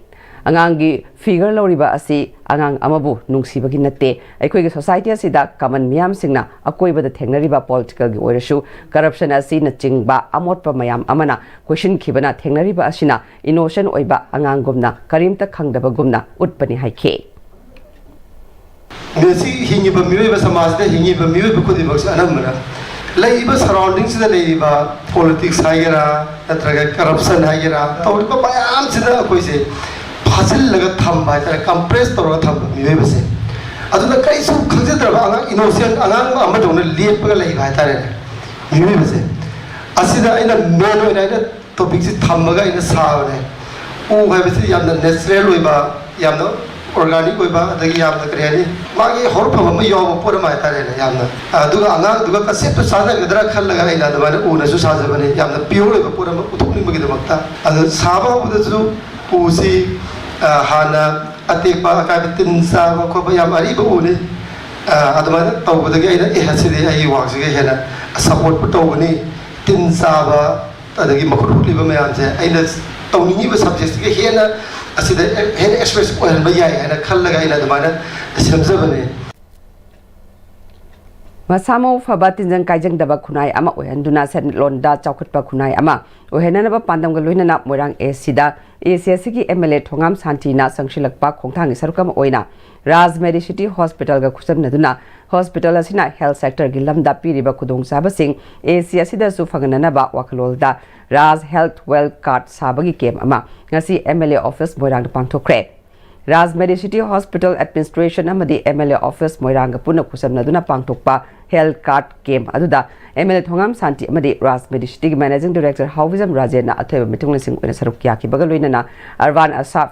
angangi figure loriba asi angang amabu nungsibagi natte aikoigi society asida common miyam singna akoibada thengnariba political gi oirasu corruption asi na chingba amotpa mayam amana question khibana thengnariba asina innocent oiba angangumna karimta khangdaba gumna utpani haike ngasi hingiba miyoiba samajda hingiba miyoiba khudimaks anamra laiba surroundings da laiba politics haigera natraga corruption haigera tawriba mayam sida akoise Faasil लगा थम भाई तेरे compress तो रहा थम मिले बसे अदुना कई सब खंजे तरह आंगा इनोसेंट आंगा अम्मा जोने लेप का लगी भाई तेरे मिले बसे असिदा इना मेन हो इना टॉपिक से थम मगा इना साव ने ओ भाई बसे यामना नेचुरल होइबा यामना ऑर्गेनिक होइबा अदगी यामना करेनी मागे हर फम में योब पूरा माय तेरे ने यामना अदुगा आंगा दुगा कसे तो सादा गदरा खल लगा इना दबाने ओ नसु साजा बने यामना प्योर होइबा पूरा उठुनी मगे दमकता अद साबा उदसु उसी हाना अतेक अकाबितिन साब खोब याम अरीब उनी अदमान तौबदगी अइना एहसिदे अई वाक्सिगे हेना सपोर्ट प तौबनी तिन साब अदगी मखुरुलिबा मयामसे अइना तौनिबा सब्जेक्ट के हेना असिदे हेना एक्सप्रेस ओहनबा याय हेना खल्लगा अइना Damana समजबने Masamo Fabatin and Kajang Daba Kunai Ama Ohenduna said Londa Chakutpa Kunai Ama Ohenaba Pandam Galuina Morang Esida ACSiki MLA Tongam Santina Sangshilakpa Kongtang Sarukam Oina Raz Medicity Hospital Gakusam Naduna Hospital Asina Health Sector Gilamda Piriba Kudong Sabasing ACSida Sufanganaba Wakalolda Raz Health Well Card Sabagi came Ama Nasi MLA Office Morang Pantokre Raz Medicity Hospital Administration Amadi MLA Office Moiranga Puna Kusam Naduna Pangtokpa Health Card Game Aduda MLA Thongam Santi Amadi Raz Medicity Managing Director Howizam Rajena Ateva Mitungli Singh Sarukyaki Bagaluina Arvan Asa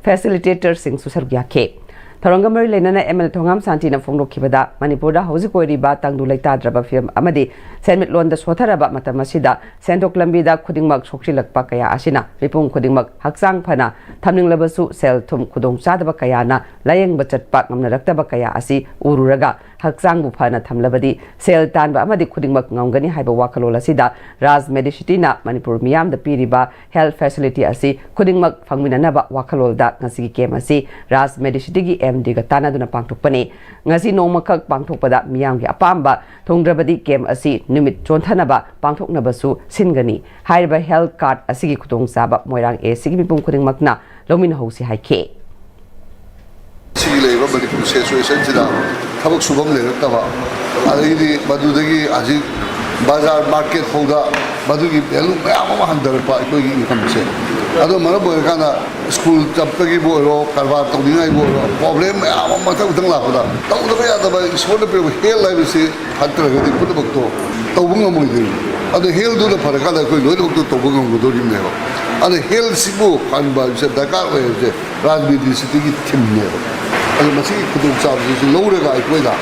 Facilitator Singh Susarukyake Thorangamari Lenana MLA Thongam Santi na Fongro Kibada Manipura Hosikoiri Ba Tangdu Laita Draba Film Amadi Senmit Londa Sotaraba Matamasida Sendok Lambida Kudingmak Shokshilak Pakaya Ashina Ripung Kudingmak Haksang Pana Tamning Labasu Sel Tum Kudong Sadaba Kayana Layang Bachat Pak Namnarakta Bakaya Asi Ururaga Haksang Bupana Tamlabadi Sel Tanba Amadi Kudingmak Ngangani Haiba Wakalola Sida Raz Medicity na Manipur Miam the Piriba Health Facility Asi Kudingmak Fangminanaba Wakalolda Nasi Kem Asi Raz Medicity MD Gatana Duna Pangtupani Ngasi Nomakak Pangtupada Miamgi Apamba Tongdrabadi Kem Asi Numit Chontanaba Pangtok Nabasu Singani Haiba Health Card Asigi Kutong Saba Moirang E Sigipung Kuding Makna Lomin Hosi Haike Sigileva Manipur situation Sida Tabak Subam Leratava Alidi Badudagi Aji Bazar Market Hoda Badugi Elu Yama Handarpa income say. Ado Maraboyana school Tapagi Boro, Karva Todina Boro, problem Mata Lapa. Tawada is one of your hair legacy, Hunter, Put the book to Tobunga Mudi. ꯑꯗꯣ ꯍꯦꯜꯗꯨꯅ ꯐꯔꯀꯥꯟꯗ ꯑꯩꯈꯣꯏ ꯂꯣꯏꯅꯃꯛꯇꯣ ꯇꯧꯕ ꯉꯝꯒꯗꯧꯔꯤꯕꯅꯦꯕ ꯑꯗꯣ ꯍꯦꯜꯁꯤꯕꯨ ꯐꯍꯟꯕꯁꯦ ꯗꯔꯀꯥꯔ ꯑꯣꯏꯕꯁꯦ ꯔꯥꯖꯅꯤꯇꯤꯁꯤꯒꯤ ꯊꯤꯝꯅꯦꯕ ꯑꯗꯣ ꯃꯁꯤꯒꯤ ꯈꯨꯗꯣꯡꯆꯥꯕꯁꯤꯁꯨ ꯂꯧꯔꯒ ꯑꯩꯈꯣꯏꯅ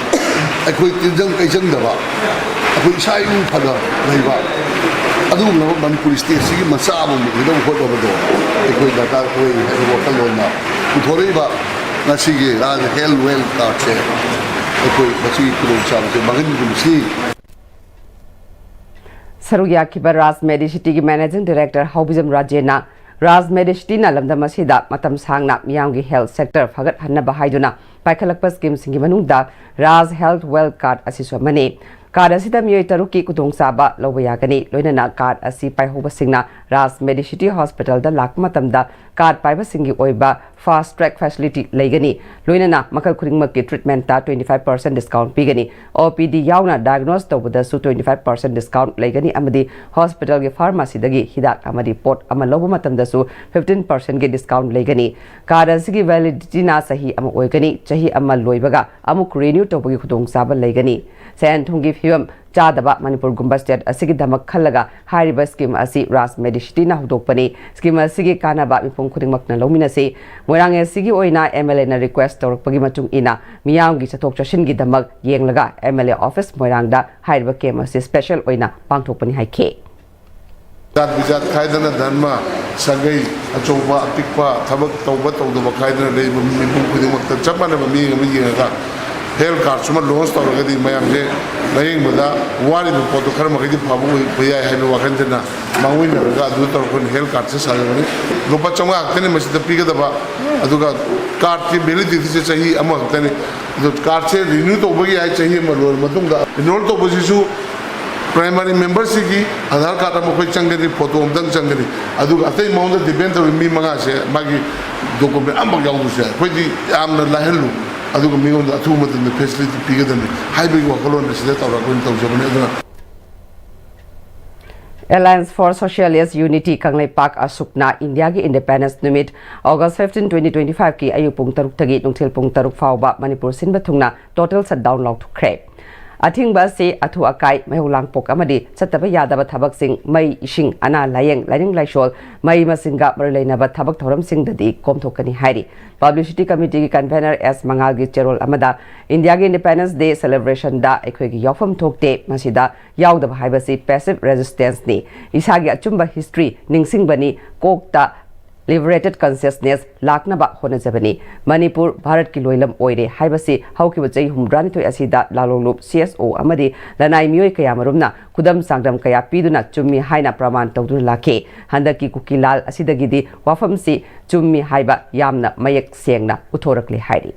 ꯑꯩꯈꯣꯏ ꯇꯤꯟꯖꯪ ꯀꯩꯖꯪꯗꯕ ꯑꯩꯈꯣꯏ ꯏꯁꯥ ꯏꯎ ꯐꯅ ꯂꯩꯕ ꯑꯗꯨꯒꯨꯝꯂꯕ ꯃꯅꯤꯄꯨꯔ ꯁ꯭ꯇꯦꯠꯁꯤꯒꯤ ꯃꯆꯥ ꯑꯃ ꯑꯣꯏꯒꯗꯕ ꯍꯣꯠꯅꯕꯗꯣ ꯑꯩꯈꯣꯏ ꯗꯔꯀꯥꯔ ꯑꯣꯏ ꯍꯥꯏꯕ ꯋꯥꯈꯜꯂꯣꯟꯅ ꯄꯨꯊꯣꯔꯛꯏꯕ ꯉꯁꯤꯒꯤ ꯍꯦꯜ ꯋꯦꯜ ꯀꯥꯔꯗꯁꯦ ꯑꯩꯈꯣꯏ ꯃꯁꯤꯒꯤ ꯈꯨꯗꯣꯡꯆꯥꯕꯁꯦ ꯃꯥꯡꯍꯟꯒꯨꯝꯁꯤ ꯁꯔꯨꯛ ꯌꯥꯈꯤꯕ ꯔꯥꯖ ꯃꯦꯗꯤꯁꯤꯇꯤꯒꯤ ꯃꯦꯅꯦꯖꯤꯡ ꯗꯥꯏꯔꯦꯛꯇꯔ ꯍꯧꯕꯤꯖꯝ ꯔꯥꯖꯦꯅ ꯔꯥꯖ ꯃꯦꯗꯤꯁꯤꯇꯤꯅ ꯂꯝꯗꯝ ꯑꯁꯤꯗ ꯃꯇꯝ ꯁꯥꯡꯅ ꯃꯤꯌꯥꯝꯒꯤ ꯍꯦꯜꯊ ꯁꯦꯛꯇꯔ ꯐꯒꯠꯍꯟꯅꯕ ꯍꯥꯏꯗꯨꯅ ꯄꯥꯏꯈꯠꯂꯛꯄ ꯁ꯭ꯀꯤꯝꯁꯤꯡꯒꯤ ꯃꯅꯨꯡꯗ ꯔꯥꯖ ꯍꯦꯜꯊ ꯋꯦꯜ ꯀꯥꯔꯗ ꯑꯁꯤꯁꯨ ꯑꯃꯅꯤ ꯀꯥꯔꯗ ꯑꯁꯤꯗ ꯃꯤꯑꯣꯏ 6ꯀꯤ ꯈꯨꯗꯣꯡꯆꯥꯕ ꯂꯧꯕ ꯌꯥꯒꯅꯤ ꯂꯣꯏꯅꯅ ꯀꯥꯔꯗ ꯑꯁꯤ ꯄꯥꯏꯍꯧꯕꯁꯤꯡꯅ ꯔꯥꯖ ꯃꯦꯗꯤꯁꯤꯇꯤ ꯍꯣꯁꯄꯤꯇꯥꯜꯗ ꯂꯥꯛꯄ ꯃꯇꯝꯗ ꯀꯥꯔꯗ ꯄꯥꯏꯕꯁꯤꯡꯒꯤ ꯑꯣꯏꯕ ꯐꯥꯁꯠ ꯇ꯭ꯔꯦꯛ ꯐꯦꯁꯤꯂꯤꯇꯤ ꯂꯩꯒꯅꯤ ꯂꯣꯏꯅꯅ ꯃꯈꯜ ꯈꯨꯗꯤꯡꯃꯛꯀꯤ ꯇ꯭ꯔꯤꯠꯃꯦꯟꯇ 25% ꯗꯤꯁꯀꯥꯎꯟꯠ ꯄꯤꯒꯅꯤ OPD ꯌꯥꯎꯅ ꯗꯥꯏꯒꯅꯣꯁ ꯇꯧꯕꯗꯁꯨ 25% ꯗꯤꯁꯀꯥꯎꯟꯠ ꯂꯩꯒꯅꯤ ꯑꯃꯗꯤ ꯍꯣꯁꯄꯤꯇꯥꯜꯒꯤ ꯐꯥꯔꯃꯥꯁꯤꯗꯒꯤ ꯍꯤꯗꯥꯛ ꯑꯃꯗꯤ ꯄꯣꯠ ꯑꯃ ꯂꯧꯕ ꯃꯇꯝꯗꯁꯨ 15% ꯒꯤ ꯗꯤꯁꯀꯥꯎꯟꯠ ꯂꯩꯒꯅꯤ ꯀꯥꯔꯗ ꯑꯁꯤꯒꯤ ꯚꯦꯂꯤꯗꯤꯇꯤꯅ ꯆꯍꯤ ꯑꯃ ꯑꯣꯏꯒꯅꯤ ꯆꯍꯤ ꯑꯃ ꯂꯣꯏꯕꯒ ꯑꯃꯨꯛ ꯔꯤꯅ꯭ꯌꯨ ꯇꯧꯕꯒꯤ ꯈꯨꯗꯣꯡꯆꯥꯕ ꯂꯩꯒꯅꯤ ꯁꯦꯟ ꯊꯨꯝꯒꯤ ꯐꯤꯕꯝ ꯆꯥꯗꯕ ꯃꯅꯤꯄꯨꯔꯒꯨꯝꯕ ꯁ꯭ꯇꯦꯠ ꯑꯁꯤꯒꯤꯗꯃꯛ ꯈꯜꯂꯒ ꯍꯥꯏꯔꯤꯕ ꯁ꯭ꯀꯤꯝ ꯑꯁꯤ ꯔꯥꯖ ꯃꯦꯗꯤꯁꯤꯇꯤꯅ ꯍꯧꯗꯣꯛꯄꯅꯤ ꯁ꯭ꯀꯤꯝ ꯑꯁꯤꯒꯤ ꯀꯥꯟꯅꯕ ꯃꯤꯄꯨꯝ ꯈꯨꯗꯤꯡꯃꯛꯅ ꯂꯧꯃꯤꯟꯅꯁꯤ ꯃꯣꯏꯔꯥꯡ ꯑꯁꯤꯒꯤ ꯑꯣꯏꯅ MLAꯅ ꯔꯤꯀ꯭ꯋꯦꯁꯠ ꯇꯧꯔꯛꯄꯒꯤ ꯃꯇꯨꯡ ꯏꯟꯅ ꯃꯤꯌꯥꯝꯒꯤ ꯆꯠꯊꯣꯛ ꯆꯠꯁꯤꯟꯒꯤꯗꯃꯛ ꯌꯦꯡꯂꯒ MLA ꯑꯣꯐꯤꯁ ꯃꯣꯏꯔꯥꯡꯗ ꯍꯥꯏꯔꯤꯕ ꯀꯦꯝ ꯑꯁꯤ ꯁ꯭ꯄꯦꯁꯦꯜ ꯑꯣꯏꯅ ꯄꯥꯡꯊꯣꯛꯄꯅꯤ ꯍꯥꯏꯈꯤ ꯖꯥꯠ ꯕꯤꯖꯥꯠ ꯈꯥꯏꯗꯅ ꯙꯔꯃ ꯁꯥꯒꯩ ꯑꯆꯧꯕ ꯑꯄꯤꯛꯄ ꯊꯕꯛ ꯇꯧꯕ ꯇꯧꯗꯕ ꯈꯥꯏꯗꯅ ꯂꯩꯕ ꯃꯤꯄꯨꯝ ꯈꯨꯗꯤꯡꯃꯛꯇ ꯆꯞ ꯃꯥꯟꯅꯕ ꯃꯤꯠꯌꯦꯡ ꯑꯃ ꯌꯦꯡꯉꯒ ꯍꯦꯜꯊ ꯀꯥꯔꯗꯁꯨꯃ ꯂꯣꯟꯆ ꯇꯧꯔꯒꯗꯤ ꯃꯌꯥꯝꯁꯦ ꯂꯥꯌꯦꯡꯕꯗ ꯋꯥꯔꯤꯕ ꯄꯣꯠꯇꯣ ꯈꯔ ꯃꯈꯩꯗꯤ ꯐꯕ ꯑꯣꯏꯕ ꯌꯥꯏ ꯍꯥꯏꯕ ꯋꯥꯈꯜꯁꯤꯅ ꯃꯥꯡꯑꯣꯏꯅꯔꯒ ꯑꯗꯨ ꯇꯧꯔꯛꯄꯅꯤ ꯍꯦꯜꯊ ꯀꯥꯔꯗꯁꯦ ꯁꯥꯖꯕꯅꯤ ꯂꯨꯄꯥ 900 ꯈꯛꯇꯅꯤ ꯃꯁꯤꯗ ꯄꯤꯒꯗꯕ ꯑꯗꯨꯒ ꯀꯥꯔꯗꯀꯤ ꯚꯦꯂꯤꯗꯤꯇꯤꯁꯦ ꯆꯍꯤ ꯑꯃ ꯈꯛꯇꯅꯤ ꯑꯗꯨ ꯀꯥꯔꯗꯁꯦ ꯔꯤꯅ꯭ꯌꯨ ꯇꯧꯕꯒꯤ ꯌꯥꯏ ꯆꯍꯤ ꯑꯃ ꯂꯣꯏꯔꯕ ꯃꯇꯨꯡꯗ ꯏꯟꯔꯣꯜ ꯇꯧꯕꯁꯤꯁꯨ प्राइमरी मेंबर्स की आधार कार्ड अमखोई चंगनी फोटो अमदंग चंगनी अदुग अतै मौंद डिपेंड तव मी मंगा से मागी डॉक्यूमेंट अमबग याउदुसे खोइदि यामना लाहेलु अदुग मिगोंद अथु मतन फैसिलिटी पिगदन हाइबि वखलोन सिदा तवरगोन तवजबने अदुना Alliance for Socialist Unity Kangleipak Asukna India ki Independence Numit August 15, 2025 ki ayu pung taruk tagi nungthil pung taruk fauba Manipur sinba thungna total shutdown lauk thukre Athingba se athu akai mehulang pok amadi chataba yadaba thabak sing mai ising ana layeng lining laishol mai masinga marlainaba thabak thoram sing dadi komthokani hairi Publicity Committee ki convener S Mangal gi cherol amada India ki Independence Day celebration da ekhoi gi yofam thokte masida yaudaba haibasi passive resistance ni isagi achumba history ningsing bani kokta liberated consciousness laknaba honajabani Manipur Bharat ki loilam oire haibasi haukiba chai humrani thoi asida lalolup CSO amadi lanai mioi kaya marumna kudam sangdam kaya piduna chummi haina praman tawduna lakhe handaki kukilal asidagidi wafamsi chummi haiba yamna mayak sengna uthorakle hairi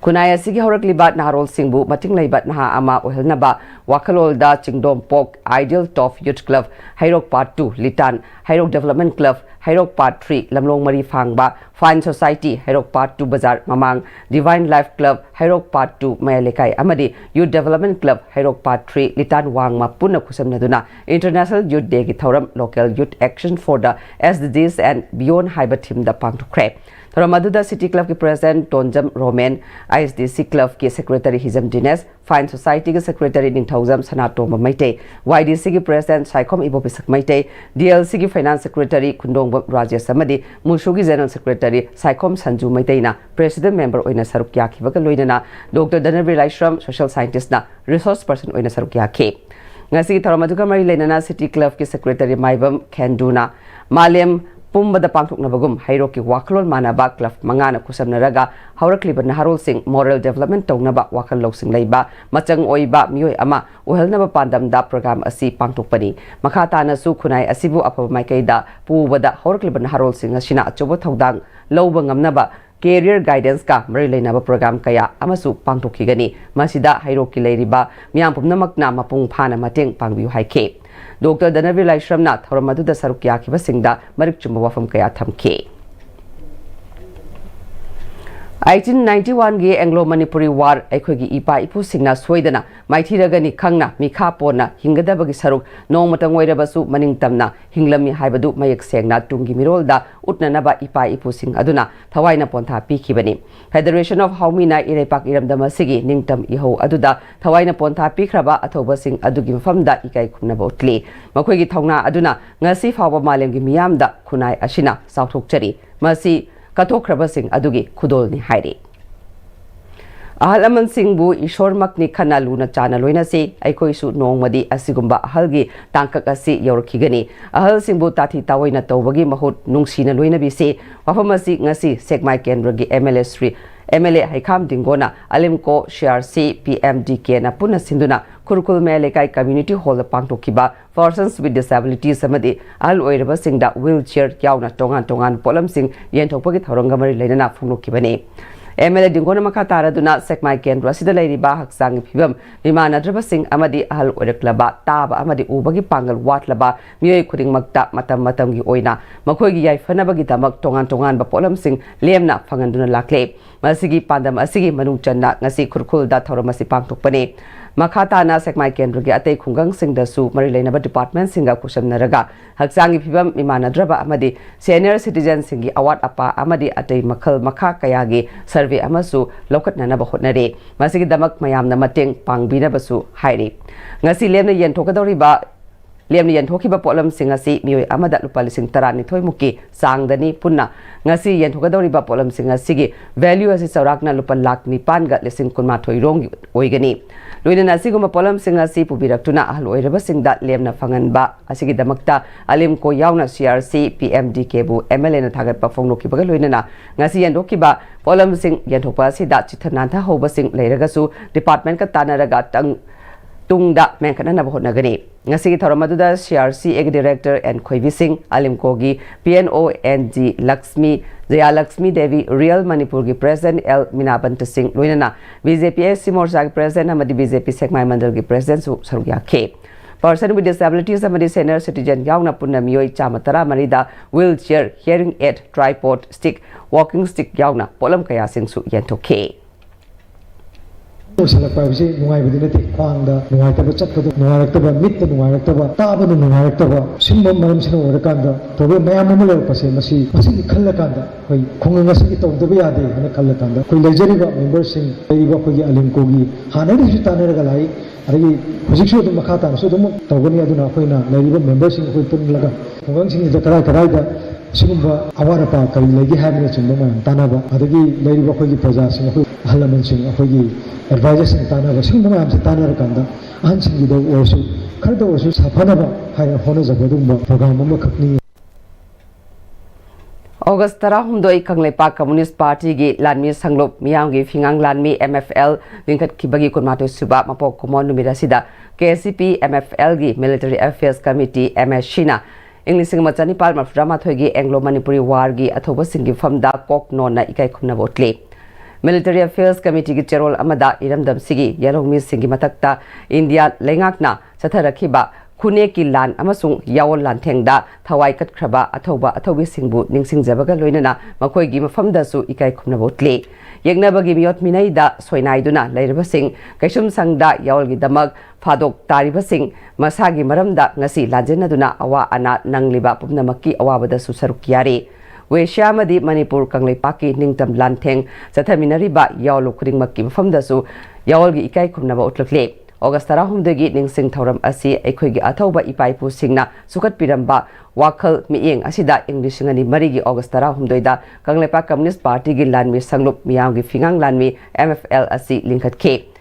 Kunai asigi horakliba naharol singbu mating laibat naha ama ohelnaba wakalolda chingdom pok Ideal Top Youth Club Hairok Part 2 Litan Hairok Development Club Hairok Part 3 Lamlong Mari Phangba Fine Society Hairok Part 2 Bazar Mamang Divine Life Club Hairok Part 2 Mayalekai amadi Youth Development Club Hairok Part 3 Litan Wangma punna kusamnaduna International Youth Day ki thoram Local Youth Action for the SDGs and Beyond Haiba Team da pangthukre Ramaduda City Club ki President Tonjam Roman, ISDC Club ki Secretary Hizam Dines, Fine Society ki Secretary Ningthauzam Sanatoma Maite, YDC ki President Saikom Ibopisak Maite, DLC ki Finance Secretary Kundongbam Rajesh Samadi, Mushu ki General Secretary Saikom Sanju Maite na President Member oina saruk yakibaga loinana Dr. Danavir Laishram Social Scientist na Resource Person oina saruk yakhe. Ngasi Ramaduga Mari Lenana City Club ki Secretary Maibam Kenduna, Malem Pumbada pangthoknabagum Hairoki wakalol manaba club mangana kusamnaraga haurakliba naharol sing moral development tongnaba wakal losing leiba machang oiba mioi ama uhelnaba pandamda program asi pangthokpani makhatana su khunai asibu apaba maikaida pubada haurakliba naharol sing asina achobo thodang loba ngamnaba career guidance ka mari leinaba program kaya amasu pangthokhigani masida hairoki leiriba miyam pumnamakna mapung phana mateng pangbiu haike Dr. Danavir Laishramna Thoramadu Saruk Yakiba Singda Marik Chumba Wafam Kaya Thamke 1891 गी Anglo Manipuri War akhoi ipa ipu singna soidana maithiragani khangna mikha pona hingadabagi saruk nongmatang oirabasu maningtamna hinglami haibadu mayak sengna tungi mirolda utnanaba ipa ipu sing aduna thawaina pontha pikhibani Federation of Haumina Irepak Iramdama Sigi ningtam iho aduda thawaina pontha pikhraba athoba sing adugi mafamda ikai khumnaba utli makhoi gi thongna aduna ngasi fawa malemgi miyamda khunai ashina sauthokchari masi Katokrabasing adugi kudol ni hairi. Ahalaman singbu ishor makni kana luna chana loina si aiko isu nongmadi asigumba ahalgi tangkak asi yorkigani ahal singbu tati tawaina tawbagi mahut nungsina loina bisi wafamasi ngasi sekmai kendragi MLA Haikam Dingona Alimko CRC PMJAY na puna sinduna Kurukul Melekai Community Hall pangtokiba persons with disabilities samadi al oiraba singda wheelchair yauna tongan polam sing yentopagi thorangamari leinana phunokibani MLA Dingona makatara duna sekmai kendra sida leiriba haksang phibam bimanadraba sing amadi ahal oiraklaba taba amadi ubagi pangal watlaba miyoi khuding makta matam gi oina makhoigi yai fanabagi damak tongan ba polam sing lemna phanganduna lakle masigi pandam asigi manung channa ngasi kurkul da thoramasi pangtokpani Makhatana sekmai kendrugi atei khungang singdasu mari leinaba department singa kusamnaraga haksangi phibam imanadraba amadi senior citizen singi award apa amadi atei makhal makha kayagi survey amasu lokatnana ba hotnare masigi damak mayamna mateng pangbinabasu hairi ngasi lemna yentokadoriba lemni yenthokiba polam singasi mioi amada lupa lising tarani thoi muki sangdani punna ngasi yentokadoriba polam singasi value asi saurakna lupa lak nipan ga lising kunma thoi rong oigani Luina nasiguma polam singasi pubiraktuna ahal oiraba singda lemna fanganba asigi damakta alim ko yauna CRC PMJAY bu MLA na thagat pa phongnokibaga luina ngasi yandokiba polam sing yanthokpa sida chithanantha hoba sing leiragasu department ka tanaraga tungda menkana hotnagani ngasi thoramaduda CRC Eg Director and Khoivi Singh Alimkogi PNONG Lakshmi Jaya Lakshmi Devi Real Manipur gi President L Minabant Singh loinana BJP SC Morcha gi President amadi BJP Sekmai Mandal gi President su sarugya ke person with disabilities amadi senior citizen yauna punna miyoi chamatara marida wheelchair hearing aid tripod stick walking stick yauna polam kaya sing su yentokhe Usaha privasi nungai budi nanti kuangda nungai taba cat kado nungai taba mit nungai taba taba nungai taba simbam malam sini orang kanda tobe mayam memulai pasal masih dikhalah kanda koi kongen masih kita untuk biar deh mana khalah kanda koi lejari ba member sing dari ba koi alim kogi hana di situ tanah regalai hari khusus itu makatan so demo tobe ni aduna koi na dari ba member sing koi pun laga kongen sing jakarai dah Sumba awara pa kali lagi hamil sumba man tanah ba adagi dari ba koi praja sing koi halaman sing koi advisors sing tanah ba sing mga amsa tanah rakanda ahan sing gidaw osu karda osu safana ba hai hono zabadum ba program ma khakni August 13 Kanglepa Communist Party gi Lanmi Sanglop Miyang gi Fingang Lanmi MFL lingkat kibagi kunmato suba mapok kumon numira sida KCP MFL gi Military Affairs Committee MS Shina English machani pal maframa thoigi Anglo Manipuri War gi athoba singi famda kok nona ikai khumna botle Military Affairs Committee ki cherol amada iramdam sigi yarongmi singi matakta India lengakna chatharakhiba khune ki lan amasung yawol lan thengda thawai kat khraba athoba athobi singbu ningsing jabaga loinana makoi gi mafamda su ikai khumna botle yegna bagi miyot minaida soinaiduna leirba sing kaisum sangda yawol gi damak Fadok tariba sing masagi maramda ngasi lajenaduna awa ana nangliba pumnamaki awabada susaruk yari Weshamadi Manipur Kanglepaki ningtam lantheng chathaminariba yawlu khudingmakki mafamdasu yawolgi ikai khumnaba utlakle August 13 gi ningsing thoram asi aikhoigi athauba ipaipu singna sukat piramba wakhal mieng asida English ngani marigi August 13 da Kanglepa Communist Party gi lanmi sanglup miyamgi fingang lanmi MFL asi lingkat ke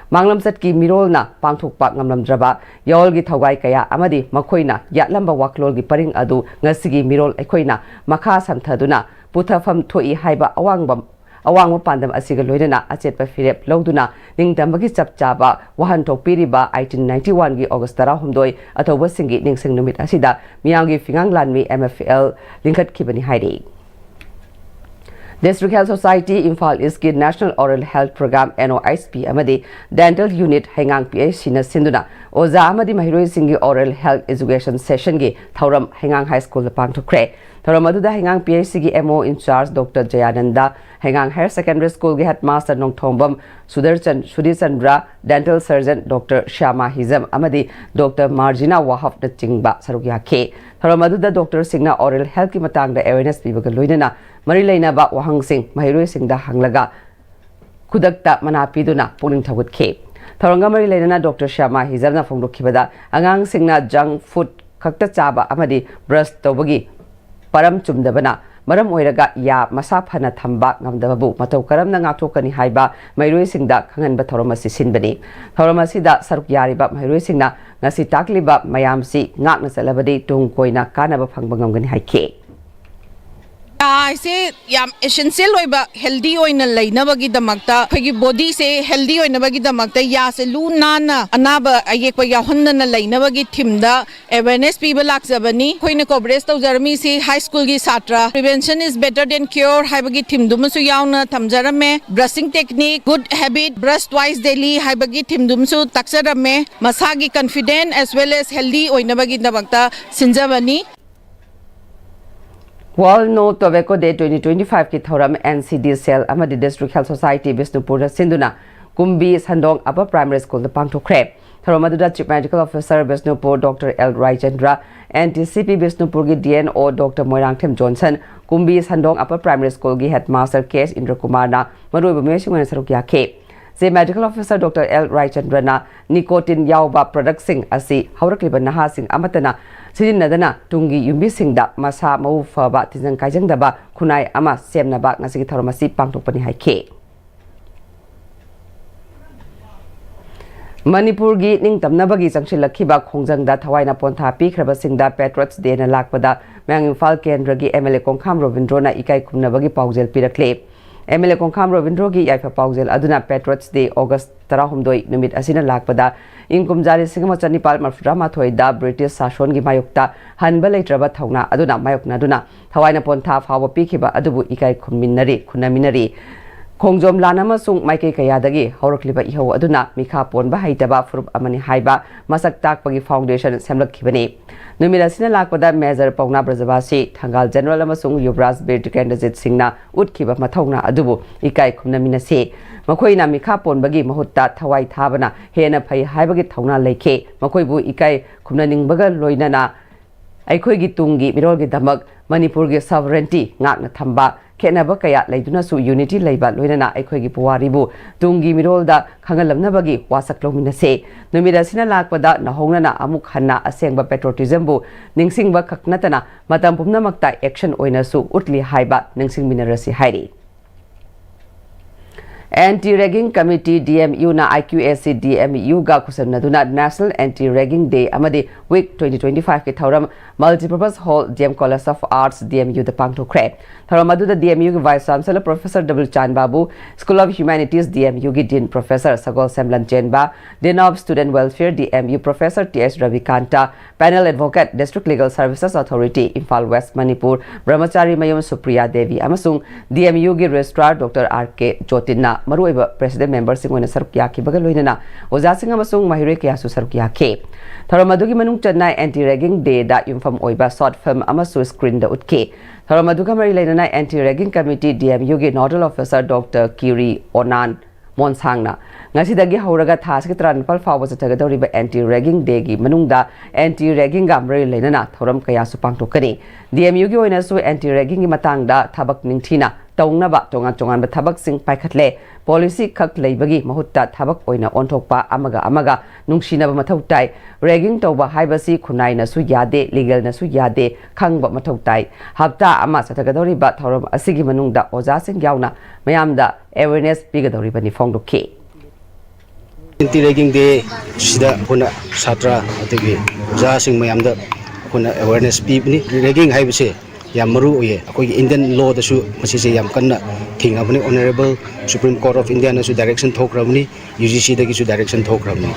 Manglam satki mirolna pangthokpa ngamlamdraba yawolgi thawai kaya amadi makhoina yatlamba waklolgi paring adu ngasigi mirol aikhoina makha samthaduna puthafam thoi haiba awangba pandam asiga loinana achetpa firep loduna ningdambagi chapchaba wahan thokpiriba 1891 gi August 13 athoba singi ningsing numit asida miyamgi fingang lanmi MFL lingkat khibani hairi District Health Society Imphal East ki National Oral Health Program NOISP amadi Dental Unit Hengang PH na sinduna Oza amadi mahiroi singi Oral Health Education Session gi Thauram Hengang High School pangthokre Thoram aduda hengang PHC gi MO in charge Dr. Jayananda hengang Higher Secondary School gi headmaster Nongthombam Sudhichandra dental surgeon Dr. Shama Hizam amadi Dr. Marjina Wahab na chingba sarugya ke Thoram aduda Dr. Singna oral health ki matangda awareness pibaga loinana mari leina ba wahang sing mahiroi singda hanglaga Kudakta manapiduna pulling tawut ke Thoranga mari leina Dr. Shama Hizamna phongdokhibada angang singna junk food kakta chaba amadi brush tawbagi param chumdabana maram oiraga ya masa phana thamba ngamdababu matau karamna ngathokani haiba mairoi singda khanganba thoramasi sinbani thoramasi da saruk yariba mairoi singna ngasi takliba mayamsi ngakna salabadi tung koina kanaba phangba ngamgani haike से याम essential होइबा healthy होइना लैनबगी दमकता फगी body से healthy होइनबगी दमकता या से लू नाना अनाब अयेक याहन्नना लैनबगी थिमदा awareness पीबा लाक्जबनी खोइना कोबरेज तौजरमी से high school की छात्र prevention is better than cure हाइबगी थिमदुमसु यावना थमजरमे brushing technique good habit brush twice daily हाइबगी थिमदुमसु तक्सरमे मसागी confident as well as healthy होइनबगी दमकता सिंजबनी World No Tobacco Day 2025 ki thoram NCD Cell amadi District Health Society Bisnupur Sinduna Kumbi Sandong Upper Primary School the Pangthokre thoram aduda Chief Medical Officer Bisnupur Dr. L. Raichandra NTCP Bisnupur gi DNO Dr. Moirangthem Johnson Kumbi Sandong Upper Primary School gi Headmaster K.S. Indra Kumar na maroi bamesing wana saruk yakhe Se Medical Officer Dr. L. Raichandra na nicotine yauba product sing asi haurakliba naha sing amatana Sidinadana tungi yumbi singda masa mau faba tizang kajang daba kunai ama semnaba ngasi thoramasi pangtokpani haike Manipur gi ningtamnabagi changsilakhiba khongjangda thawaina pontha pikhraba singda Patriots Day na lakpada Mang Imphal Kendra gi MLA Kongkham Rovindro na ikai khumnabagi paujel pirakle MLA Kongkham Rovindro gi yaifa paujel aduna Patriots Day August 12 numit asina lakpada Inkum jari singama chanipal marframa thoida British Sashon gi mayukta hanba leitraba thawna aduna mayukna duna thawaina pontha fawa pikhiba adubu ikai khunaminari Khongjom lanama sung maike kayadagi haurakliba ihau aduna mikha ponba haitaba furup amani haiba masak takpagi foundation semlakhibani numira sina lakpada Major Pauna Brajabasi Thangal General amasung Yuvraj Bird candidate singna utkhiba mathawna adubu ikai khumnaminase makoina mikha ponbagi mahutta thawai thabana hena phai haibagi thawna leikhe makoibu ikai khumnaningbaga loinana aikoi gi tungi mirol gi damak Manipur gi sovereignty ngakna thamba Kenaba kaya laiduna su unity laiba loinana aikoi gi puwaribu tungi mirolda khangalamnabagi wasaklominase numira sina lakpada nahongnana amuk hanna asengba patriotism bu ningsingba khaknatana matam pumnamakta action oina su utli haiba ningsingminarasi hairi Anti-Ragging Committee DMU na IQAC DMU ga kusamnaduna National Anti-Ragging Day amadi Week 2025 ki thauram Multipurpose Hall DM College of Arts DMU the Pangthokre thauram aduda DMU ki Vice Chancellor Professor W Chan Babu School of Humanities DMU ki Dean Professor Sagol Semlan Chenba Dean of Student Welfare DMU Professor T.S. Ravikanta Panel Advocate District Legal Services Authority Imphal West Manipur Brahmachari Mayum Supriya Devi amasung DMU ki Registrar Dr. R.K. Jotinna Maruiba President Member sing wena saruk yaki baga loinana oja sing amasung mahire kya su saruk yake tharamadugui manung channai anti-ragging day da yumfam oiba short film amasu screen da utke tharamadugui mari leinana anti-ragging committee DMU gi nodal officer Dr. Kiri Onan Monsangna ngasidagi hauraga thas ki tranpal fawa chathagadoriba anti-ragging day gi manungda anti-ragging ga mari leinana thoram kaya su pangtokani DMU gi oina su anti-ragging gi matangda thabak ningthina Tongnaba tongan bathabak sing paikhatle policy khak leibagi mahutta thabak oina onthokpa amaga nungsinaba mathautai ragging tawba haibasi khunai na su yade legal na su yade khangba mathautai hapta ama sathagadori ba thoram asigi manungda oja sing yauna mayamda awareness pigadori bani phongdokhe Anti-Ragging Day sida huna satra atigi oja sing mayamda huna awareness pibni ragging haibase yam maru oye akoi Indian law da su masise yam kanna thingabani Honorable Supreme Court of India na su direction thokrabni UGC da gi su direction thokrabni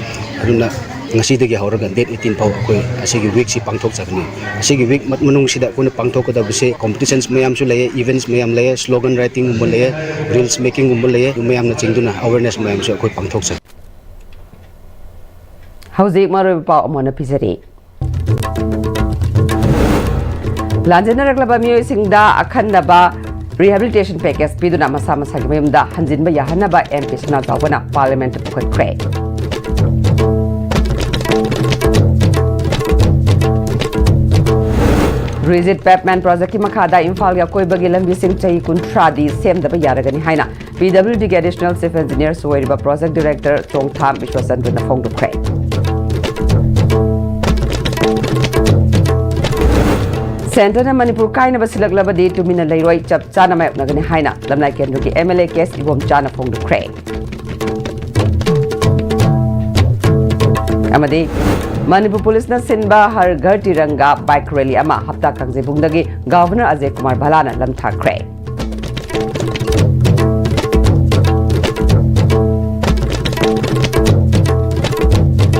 aduna ngasi da gi hauraga date 18 pau akoi asigi week si pangthok sabni asigi week manung sida kona pangthok da bise competitions mayam su laye events mayam laye slogan writing umbo laye reels making umbo laye mayam na chingduna awareness mayam su akoi pangthok sab Hauzi maru pa amona pizari ꯂꯥꯟꯖꯦꯟꯅꯔꯛꯂꯕ ꯃꯤꯑꯣꯏꯁꯤꯡꯗ ꯑꯈꯟꯅꯕ rehabilitation package ꯄꯤꯗꯨꯅ ꯃꯁꯥ ꯃꯁꯥꯒꯤ ꯃꯌꯨꯝꯗ ꯍꯟꯖꯤꯟꯕ ꯌꯥꯍꯟꯅꯕ MP ꯁꯅꯥ ꯆꯥꯎꯕꯅ ꯄꯥꯔꯂꯤꯌꯥꯃꯦꯟꯠꯇ ꯄꯨꯈꯠꯈ꯭ꯔꯦ꯫ Rigid Pavement Project की मखादा इम्फाल या कोई बगी लंबी सिंह चाहिए कुंट्रादी सेम दबे यारगनी है ना PWD के एडिशनल चीफ इंजीनियर सोयरिबा प्रोजेक्ट डायरेक्टर चोंगथाम विश्वचंद्र न फोंगदुखरे। सेंटर ने मणिपुर कायन बसिलगलबदी तुमिना लेरोय चप चाना मायनगनी है ना लमनाई केंद्र की MLA केस इबोम चाना फोंगदुखरे। अमदी Manipur Police na sinba Har Ghar Tiranga bike rally ama hafta kangjebungdagi Governor Ajay Kumar Bhalana lamthakre.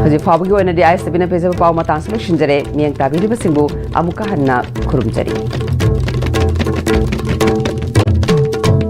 Haji Fabugi oina di ISB na pejaba paw matang selection jare miyang tabiri basingbu amuka hanna khurumjari.